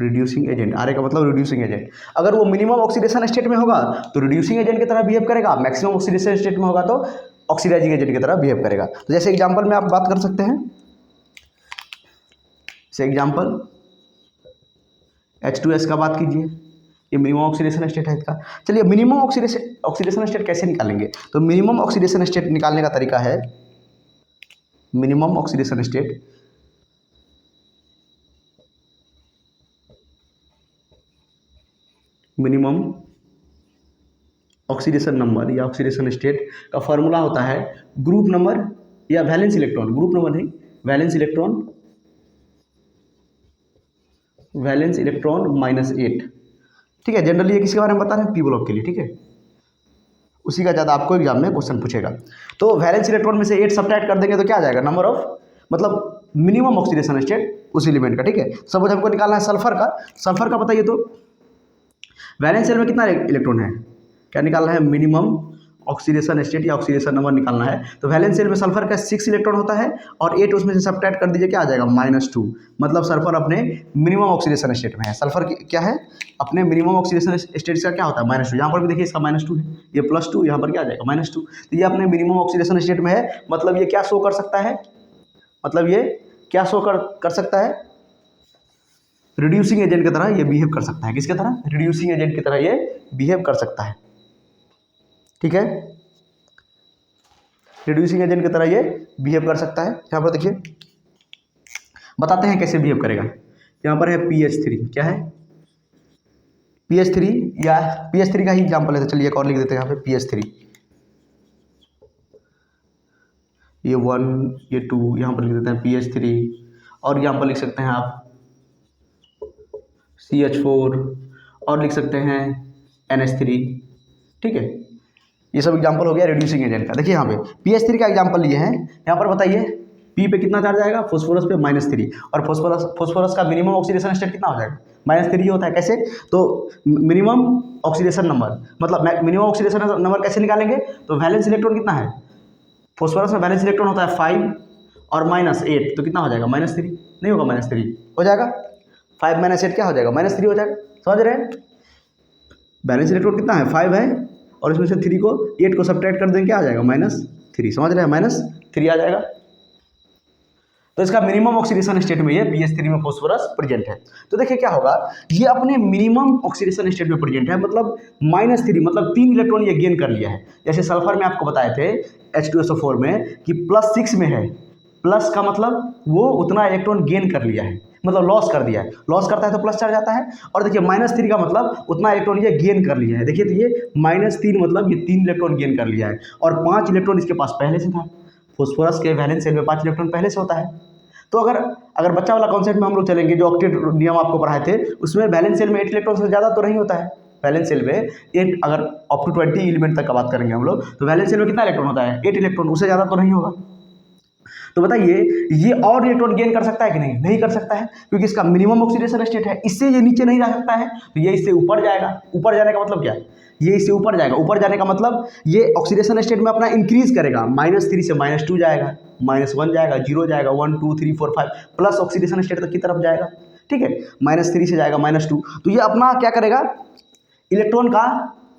Reducing agent are का मतलब रिड्यूसिंग एजेंट। अगर वो मिनिमम ऑक्सीडेशन स्टेट में होगा तो रिड्यूसिंग एजेंट की तरह बिहेव करेगा, मैक्सिमम ऑक्सीडेशन स्टेट में होगा तो ऑक्सीडाइजिंग एजेंट की तरह बिहेव करेगा। तो जैसे एग्जांपल में आप बात कर सकते हैं, जैसे एग्जांपल H2S का बात कीजिए, ये मिनिमम ऑक्सीडेशन स्टेट है इसका। चलिए मिनिमम ऑक्सीडेशन स्टेट कैसे निकालेंगे? तो मिनिमम ऑक्सीडेशन स्टेट निकालने का तरीका है, minimum oxidation state minimum oxidation number या ऑक्सीडेशन स्टेट का फॉर्मूला होता है ग्रुप नंबर या वैलेंस इलेक्ट्रॉन, ग्रुप नंबर नहीं वैलेंस इलेक्ट्रॉन, वैलेंस इलेक्ट्रॉन -8, ठीक है। जनरली ये किसके बारे में बता रहे हैं? पी ब्लॉक के लिए, ठीक है। उसी का ज़्यादा आपको एग्जाम में क्वेश्चन पूछेगा। तो वैलेंस इलेक्ट्रॉन में से 8 सब्ट्रैक्ट कर देंगे तो क्या आ जाएगा? नंबर ऑफ मतलब मिनिमम ऑक्सीडेशन स्टेट उस एलिमेंट का, ठीक है। सपोज हमको निकालना है सल्फर का, सल्फर का बताइए तो वैलेंस शेल में कितना इलेक्ट्रॉन है, क्या निकालना है? मिनिमम ऑक्सीडेशन स्टेट या ऑक्सीडेशन नंबर निकालना है। तो वैलेंस शेल में सल्फर का 6 इलेक्ट्रॉन होता है और 8 उसमें से सब्ट्रैक्ट कर दीजिए, क्या आ जाएगा? -2। मतलब सल्फर अपने मिनिमम ऑक्सीडेशन स्टेट में है। सल्फर क्या है? अपने मिनिमम ऑक्सीडेशन स्टेट का क्या होता है? -2। यहाँ पर भी देखिए इसका -2 है, ये +2, यहाँ पर क्या आ जाएगा? -2। तो ये अपने मिनिमम ऑक्सीडेशन स्टेट में है। मतलब ये क्या शो कर सकता है? मतलब ये क्या शो कर सकता है? रिड्यूसिंग एजेंट की तरह ये बिहेव कर सकता है। किसकी तरह? रिड्यूसिंग एजेंट की तरह ये बिहेव कर सकता है, ठीक है। रिड्यूसिंग एजेंट की तरह ये बिहेव कर सकता है। यहाँ पर देखिए बताते हैं कैसे बिहेव करेगा। यहाँ पर है PH3, क्या है? PH3 या PH3 का ही एग्जाम्पल है। तो चलिए एक और लिख देते हैं यहाँ पे PH3, ये 1 ये 2 यहाँ पर लिख देते हैं PH3, और यहाँ पर लिख सकते हैं आप CH4 और लिख सकते हैं NH3, ठीक है। ये सब एग्जांपल हो गया रिड्यूसिंग एजेंट का। देखिए यहाँ पे PH3 का एग्जांपल लिए हैं। यहाँ पर बताइए P पे कितना चार्ज आएगा? फॉस्फोरस पे -3, और फॉस्फोरस का मिनिमम ऑक्सीडेशन स्टेट कितना हो जाएगा? -3 होता है। कैसे? तो मिनिमम ऑक्सीडेशन नंबर मतलब मिनिमम ऑक्सीडेशन नंबर कैसे निकालेंगे? तो वैलेंस इलेक्ट्रॉन कितना है? फॉस्फोरस में वैलेंस इलेक्ट्रॉन होता है 5 और -8, तो कितना हो जाएगा? -3 नहीं होगा, -3 हो जाएगा। 5 - 8 क्या हो जाएगा? -3 हो जाएगा। समझ रहे हैं? बैलेंस इलेक्ट्रॉन कितना है? 5 है, और इसमें से 3 को 8 को सब्ट्रैक्ट कर देंगे, क्या आ जाएगा? -3। समझ रहे हैं? -3 आ जाएगा। तो इसका मिनिमम ऑक्सीडेशन स्टेट में ये PH3 में फॉस्फोरस प्रेजेंट है। तो देखिए क्या होगा, ये अपने मिनिमम ऑक्सीडेशन स्टेट में प्रेजेंट है, मतलब -3 मतलब 3 इलेक्ट्रॉन ये गेन कर लिया है। जैसे सल्फर में आपको बताए थे H2SO4 में कि +6 में है, प्लस का मतलब वो उतना इलेक्ट्रॉन गेन कर लिया है, मतलब लॉस कर दिया है। लॉस करता है तो प्लस चार्ज आता है। और देखिए -3 का मतलब उतना इलेक्ट्रॉन ये गेन कर लिया है। देखिए तो ये -3 मतलब ये 3 इलेक्ट्रॉन गेन कर लिया है, और 5 इलेक्ट्रॉन इसके पास पहले से था। फॉस्फोरस के वैलेंस शेल में 5 इलेक्ट्रॉन पहले से होता है। तो अगर बच्चा वाला कॉन्सेप्ट में हम लोग चलेंगे, जो ऑक्टेट नियम आपको पढ़ाए थे, उसमें वैलेंस शेल में 8 इलेक्ट्रॉन से ज़्यादा तो नहीं होता है। वैलेंस शेल में 8, अगर अप टू 20 एलिमेंट तक का बात करेंगे हम लोग, तो वैलेंस शेल में कितना इलेक्ट्रॉन होता है? 8 इलेक्ट्रॉन, उससे ज़्यादा तो नहीं होगा। तो बताइए ये और इलेक्ट्रॉन गेन कर सकता है कि नहीं? नहीं कर सकता है, क्योंकि इसका मिनिमम ऑक्सीडेशन स्टेट है। इससे ये नीचे नहीं जा सकता है, तो ये इससे ऊपर जाएगा। ऊपर जाने का मतलब क्या है? ये इससे ऊपर जाएगा, ऊपर जाने का मतलब ये ऑक्सीडेशन स्टेट में अपना इंक्रीज करेगा, -3 से -2 जाएगा, -1 जाएगा, 0 जाएगा, 1 2 3 4 5 प्लस ऑक्सीडेशन स्टेट तक की तरफ जाएगा, ठीक है। -3 से जाएगा -2, तो ये अपना क्या करेगा, इलेक्ट्रॉन का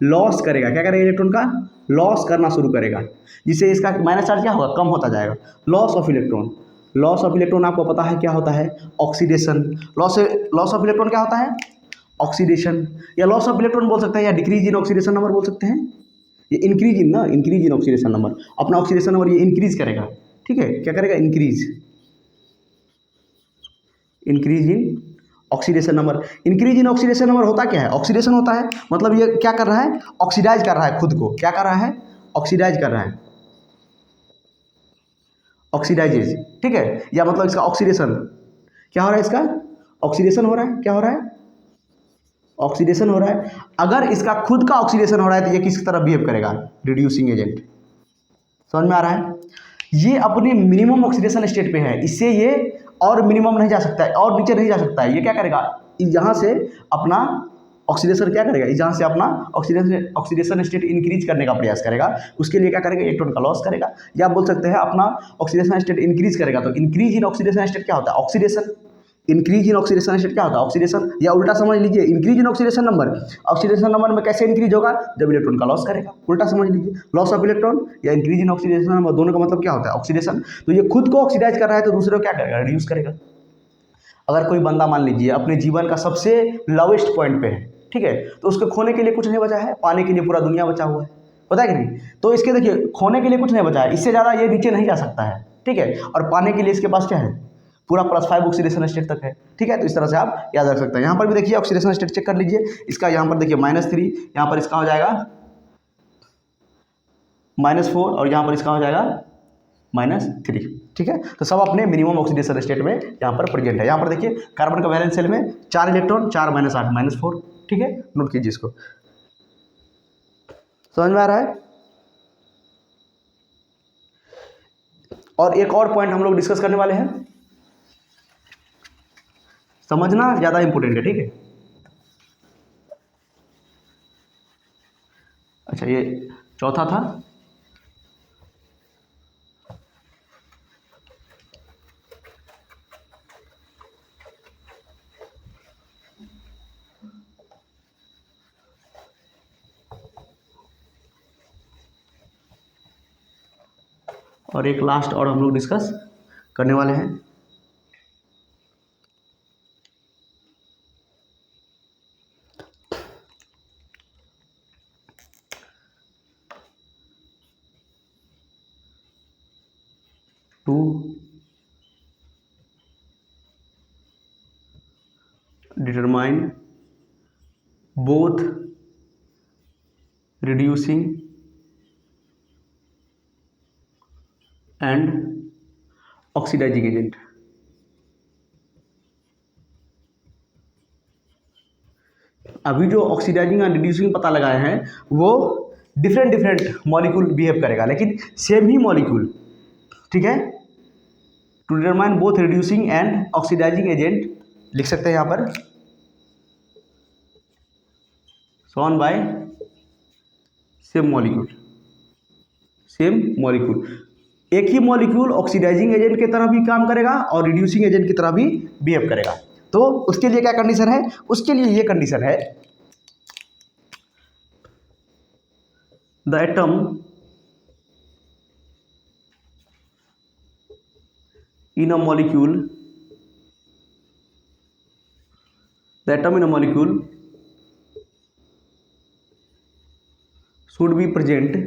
लॉस करेगा। क्या करेगा, इलेक्ट्रॉन का लॉस करना शुरू करेगा, जिससे इसका माइनस चार्ज क्या होगा, कम होता जाएगा। Loss of electron, loss of electron आपको पता है क्या होता है, ऑक्सीडेशन। लॉस ऑफ इलेक्ट्रॉन क्या होता है, ऑक्सीडेशन, या लॉस ऑफ इलेक्ट्रॉन बोल सकते हैं, या डिक्रीज इन ऑक्सीडेशन नंबर बोल सकते हैं। ये इंक्रीज इन ना, इंक्रीज इन ऑक्सीडेशन नंबर, अपना ऑक्सीडेशन नंबर ये इंक्रीज करेगा, ठीक है। क्या करेगा, increase in oxidation number. Increase in oxidation number होता क्या है, ऑक्सीडेशन होता है मतलब ये क्या कर रहा है, ऑक्सीडाइज कर रहा है खुद को। क्या कर रहा है, ऑक्सीडाइज कर रहा है, ऑक्सीडाइजेज, ठीक है। या मतलब इसका ऑक्सीडेशन क्या हो रहा है, इसका ऑक्सीडेशन हो रहा है। क्या हो रहा है, ऑक्सीडेशन हो रहा है। अगर इसका खुद का ऑक्सीडेशन हो रहा है तो ये किस तरह बिहेव करेगा, रिड्यूसिंग एजेंट। समझ में आ रहा है, ये अपने मिनिमम ऑक्सीडेशन स्टेट पे है, इससे ये और मिनिमम नहीं जा सकता है, और नीचे नहीं जा सकता है। ये क्या करेगा, यहाँ से अपना ऑक्सीडेशन क्या करेगा, यहाँ से अपना ऑक्सीडेशन स्टेट इंक्रीज करने का प्रयास करेगा। उसके लिए क्या करेगा, इलेक्ट्रॉन का लॉस करेगा। या आप बोल सकते हैं अपना ऑक्सीडेशन स्टेट इंक्रीज करेगा। तो इंक्रीज इन ऑक्सीडेशन स्टेट क्या होता है, oxidation. Increase in oxidation state क्या होता है, ऑक्सीडेशन। या उल्टा समझ लीजिए, increase in oxidation number, oxidation number में कैसे इंक्रीज होगा, जब इलेक्ट्रॉन का लॉस करेगा। उल्टा समझ लीजिए, लॉस ऑफ इलेक्ट्रॉन या इंक्रीज इन ऑक्सीडेशन नंबर, दोनों का मतलब क्या होता है, ऑक्सीडेशन। तो ये खुद को ऑक्सीडाइज कर रहा है तो दूसरे को क्या करेगा, रिड्यूस करेगा। अगर कोई बंदा मान लीजिए अपने जीवन का सबसे लोवेस्ट पॉइंट पे है, ठीक है, तो उसके खोने के लिए कुछ नहीं बचा है, पाने के लिए पूरा दुनिया बचा हुआ है, पता है कि नहीं। तो इसके देखिए खोने के लिए कुछ नहीं बचा है, इससे ज़्यादा ये नीचे नहीं जा सकता है, ठीक है। और पाने के लिए इसके पास क्या है, पूरा +5 ऑक्सीडेशन स्टेट तक है, ठीक है। तो इस तरह से आप याद रख सकते हैं। यहाँ पर भी देखिए ऑक्सीडेशन स्टेट चेक कर लीजिए, इसका यहाँ पर देखिए -3, यहाँ पर इसका हो जाएगा -4, और यहाँ पर इसका हो जाएगा -3, ठीक है। तो सब अपने मिनिमम ऑक्सीडेशन स्टेट में यहाँ पर प्रेजेंट है। यहाँ पर देखिए कार्बन का वैलेंस शेल में 4 इलेक्ट्रॉन, 4 -8 -4, ठीक है। नोट कीजिए इसको, समझ में आ रहा है। और एक और पॉइंट हम लोग डिस्कस करने वाले हैं, समझना ज़्यादा इंपॉर्टेंट है, ठीक है। अच्छा, ये चौथा था। और एक लास्ट और हम लोग डिस्कस करने वाले हैं। To determine both reducing and oxidising agent. अभी जो ऑक्सीडाइजिंग एंड रिड्यूसिंग पता लगाए हैं वो डिफरेंट मॉलिक्यूल बिहेव करेगा, लेकिन सेम ही मॉलिक्यूल, ठीक है। To determine both reducing and oxidising agent लिख सकते हैं यहाँ पर, shown by same molecule. Same molecule, एक ही मॉलिक्यूल ऑक्सीडाइजिंग एजेंट की तरह भी काम करेगा और रिड्यूसिंग एजेंट की तरह भी बिहेव करेगा। तो उसके लिए क्या कंडीशन है, उसके लिए ये कंडीशन है, the atom in a molecule, the atom in a molecule should be present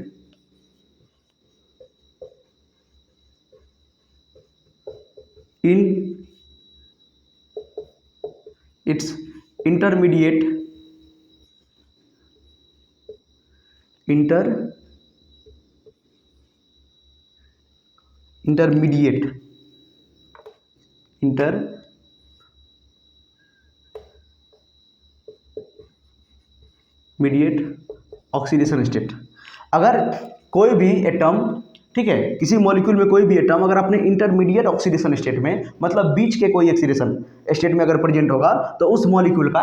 in its intermediate oxidation state. अगर कोई भी एटम ठीक है, किसी मॉलिक्यूल में कोई भी एटम अगर अपने इंटरमीडिएट ऑक्सीडेशन स्टेट में, मतलब बीच के कोई ऑक्सीडेशन स्टेट में अगर प्रेजेंट होगा, तो उस मॉलिक्यूल का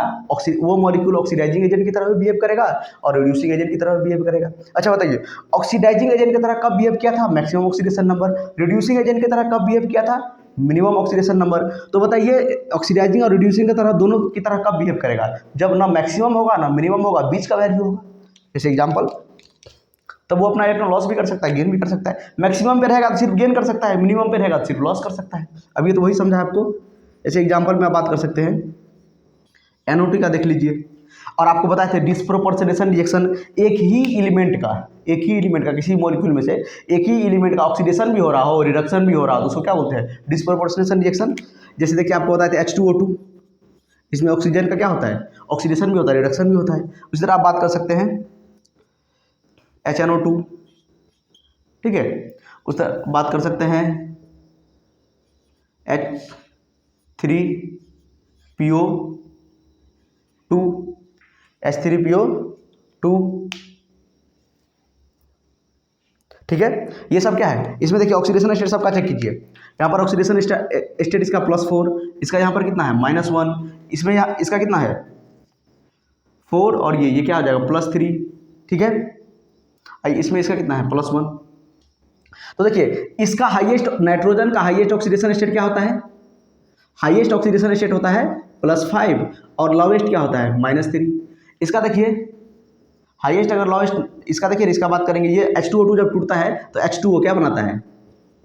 वो मॉलिक्यूल ऑक्सीडाइजिंग एजेंट की तरह भी बिहेव करेगा और रिड्यूसिंग एजेंट की तरह भी बिहेव करेगा। अच्छा बताइए, ऑक्सीडाइजिंग एजेंट की तरह कब बिहेव किया था? Maximum oxidation number. Reducing agent की तरह कब बिहेव किया था? Minimum oxidation number. तो बताइए ऑक्सीडाइजिंग और रिड्यूसिंग की तरह दोनों की तरह कब बिहेव करेगा? जब ना मैक्सिमम होगा ना मिनिमम होगा, बीच का वैल्यू होगा। जैसे एग्जाम्पल, तब वो अपना इलेक्ट्रॉन लॉस भी कर सकता है, गेन भी कर सकता है। मैक्सिमम पे रहेगा तो सिर्फ गेन कर सकता है, मिनिमम पे रहेगा तो सिर्फ लॉस कर सकता है। अभी तो वही समझा आपको। ऐसे एग्जांपल में आप बात कर सकते हैं, NO2 का देख लीजिए, और आपको बताए थे डिस्प्रोपोर्शनेशन रिएक्शन, एक ही एलिमेंट का किसी मॉलिक्यूल में से एक ही एलिमेंट का ऑक्सीडेशन भी हो रहा हो, रिडक्शन भी हो रहा हो, तो उसको क्या बोलते हैं? Disproportionation reaction. जैसे देखिए आपको बताए थे H2O2, इसमें ऑक्सीजन का क्या होता है? ऑक्सीडेशन भी होता है, रिडक्शन भी होता है। उसी तरह आप बात कर सकते हैं HNO2, ठीक है। उस तरह बात कर सकते हैं H3PO2, H3PO2, ठीक है। ये सब क्या है? इसमें देखिए ऑक्सीडेशन स्टेट सबका चेक कीजिए। यहाँ पर ऑक्सीडेशन स्टेट इसका +4, इसका यहाँ पर कितना है? -1, इसमें यहाँ इसका कितना है? 4, और ये क्या हो जाएगा? +3, ठीक है। इसमें इसका कितना है? +1। तो देखिए इसका हाईएस्ट, नाइट्रोजन का हाईएस्ट ऑक्सीडेशन स्टेट क्या होता है? हाईएस्ट ऑक्सीडेशन स्टेट होता है +5, और लोवेस्ट क्या होता है? -3। इसका देखिए हाईएस्ट अगर लोवेस्ट, इसका देखिए, इसका बात करेंगे, ये H2O2 जब टूटता है तो H2O क्या बनाता है?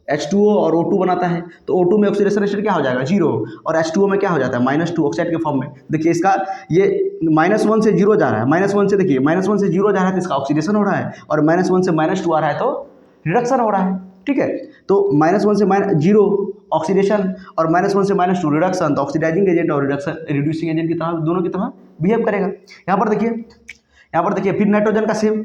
H2O और O2 बनाता है, तो O2 में ऑक्सीडेशन स्टेट क्या हो जाएगा? 0, और H2O में क्या हो जाता है? -2 ऑक्साइड के फॉर्म में। देखिए इसका ये -1 से 0 जा रहा है, -1 से देखिए -1 से 0 जा रहा है तो इसका ऑक्सीडेशन हो रहा है, और -1 से -2 आ रहा है तो रिडक्शन हो रहा है, ठीक है। तो -1 से -0 ऑक्सीडेशन और -1 से -2 रिडक्शन, तो ऑक्सीडाइजिंग एजेंट और रिड्यूसिंग एजेंट की तरह, दोनों की तरह बिहेव करेगा। यहाँ पर देखिए फिर नाइट्रोजन का सेम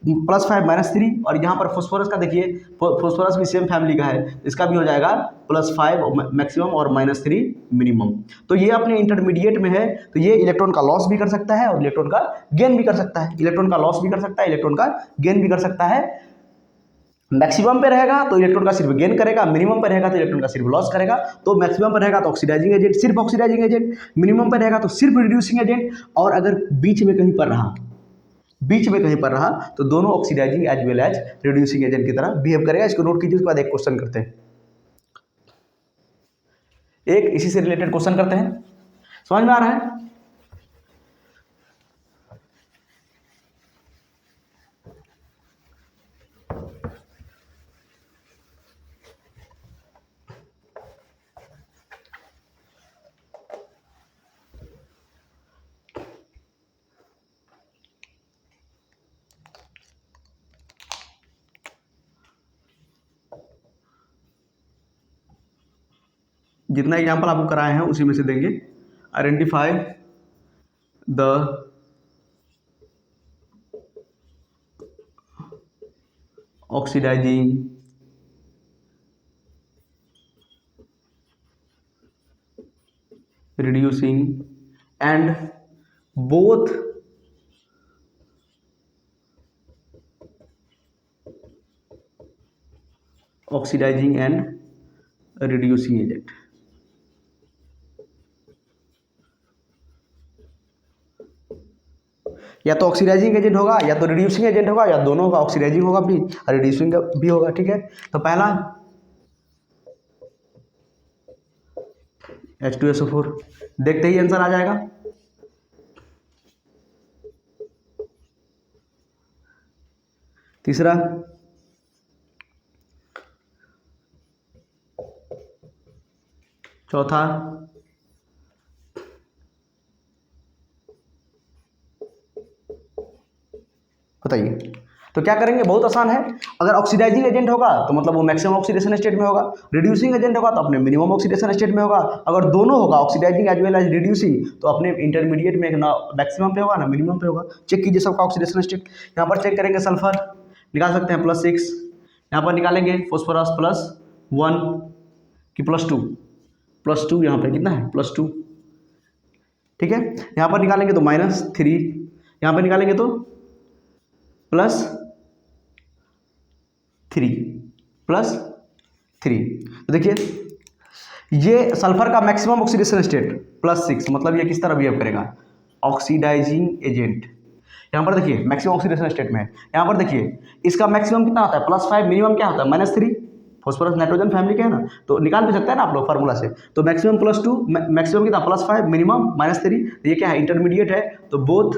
+5 -3, और यहाँ पर फॉस्फोरस का देखिए, फॉस्फोरस भी सेम फैमिली का है, इसका भी हो जाएगा +5 मैक्सिमम और -3 मिनिमम। तो ये अपने इंटरमीडिएट में है, तो ये इलेक्ट्रॉन का लॉस भी कर सकता है और इलेक्ट्रॉन का गेन भी कर सकता है। इलेक्ट्रॉन का लॉस भी कर सकता है, इलेक्ट्रॉन का गेन भी कर सकता है। मैक्सिमम पे रहेगा तो इलेक्ट्रॉन का सिर्फ गेन करेगा, मिनिमम पे रहेगा तो इलेक्ट्रॉन का सिर्फ लॉस करेगा। तो मैक्सिमम पे रहेगा तो ऑक्सीडाइजिंग एजेंट, सिर्फ ऑक्सीडाइजिंग एजेंट, मिनिमम पे रहेगा तो सिर्फ रिड्यूसिंग एजेंट, और अगर बीच में कहीं पर रहा तो दोनों oxidising as well as reducing agent की तरह बिहेव करेगा। इसको नोट कीजिए। उसके बाद एक क्वेश्चन करते हैं, एक इसी से रिलेटेड क्वेश्चन करते हैं। समझ में आ रहा है? जितना एग्जाम्पल आपको कराए हैं उसी में से देंगे। Identify the oxidising reducing and both oxidizing and reducing agent। या तो ऑक्सीडाइजिंग एजेंट होगा, या तो रिड्यूसिंग एजेंट होगा, या दोनों का, ऑक्सीडाइजिंग होगा भी और रिड्यूसिंग भी होगा, ठीक है। तो पहला H2SO4, देखते ही आंसर आ जाएगा। तीसरा चौथा बताइए। तो क्या करेंगे? बहुत आसान है। अगर ऑक्सीडाइजिंग एजेंट होगा तो मतलब वो मैक्सिमम ऑक्सीडेशन स्टेट में होगा, रिड्यूसिंग एजेंट होगा तो अपने मिनिमम ऑक्सीडेशन स्टेट में होगा। अगर दोनों होगा, oxidising as well as reducing, तो अपने इंटरमीडिएट में ना मैक्सिमम पे होगा ना मिनिमम पे होगा। चेक कीजिए सबका ऑक्सीडेशन स्टेट। यहाँ पर चेक करेंगे, सल्फर निकाल सकते हैं +6, यहाँ पर निकालेंगे फॉस्फोरस +1 कि +2 यहाँ पर कितना है? +2, ठीक है। यहाँ पर निकालेंगे तो -3, यहाँ पर निकालेंगे तो +3, +3। तो देखिए ये सल्फर का मैक्सिमम ऑक्सीडेशन स्टेट +6, मतलब ये किस तरह बिहेव करेगा, ऑक्सीडाइजिंग एजेंट। यहाँ पर देखिए मैक्सिमम ऑक्सीडेशन स्टेट में है, यहाँ पर देखिए इसका मैक्सिमम कितना होता है +5, मिनिमम क्या होता है -3। फॉस्फोरस नाइट्रोजन फैमिली का है ना, तो निकाल भी सकते हैं ना आप लोग फार्मूला से। तो मैक्सिमम +2, मैक्सिमम कितना +5, मिनिमम -3। ये क्या है, इंटरमीडिएट है, तो both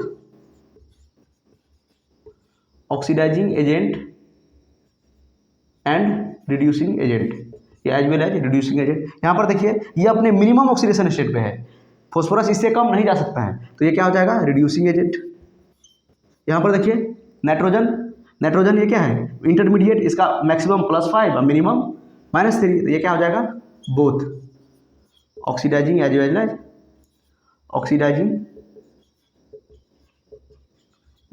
oxidizing agent and reducing agent, ये as well as reducing agent. यहाँ पर देखिए ये अपने मिनिमम ऑक्सीडेशन स्टेट पे है, फॉस्फोरस इससे कम नहीं जा सकता है, तो ये क्या हो जाएगा, रिड्यूसिंग एजेंट। यहाँ पर देखिए नाइट्रोजन ये क्या है, इंटरमीडिएट, इसका मैक्सिमम +5 और मिनिमम -3, तो ये क्या हो जाएगा, both oxidising as well as oxidising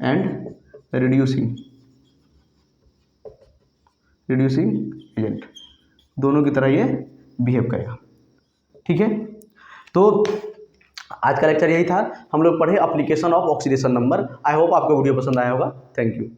and reducing agent, दोनों की तरह ये बिहेव करेगा। ठीक है, तो आज का लेक्चर यही था, हम लोग पढ़े application of oxidation number. I hope आपको वीडियो पसंद आया होगा। Thank you.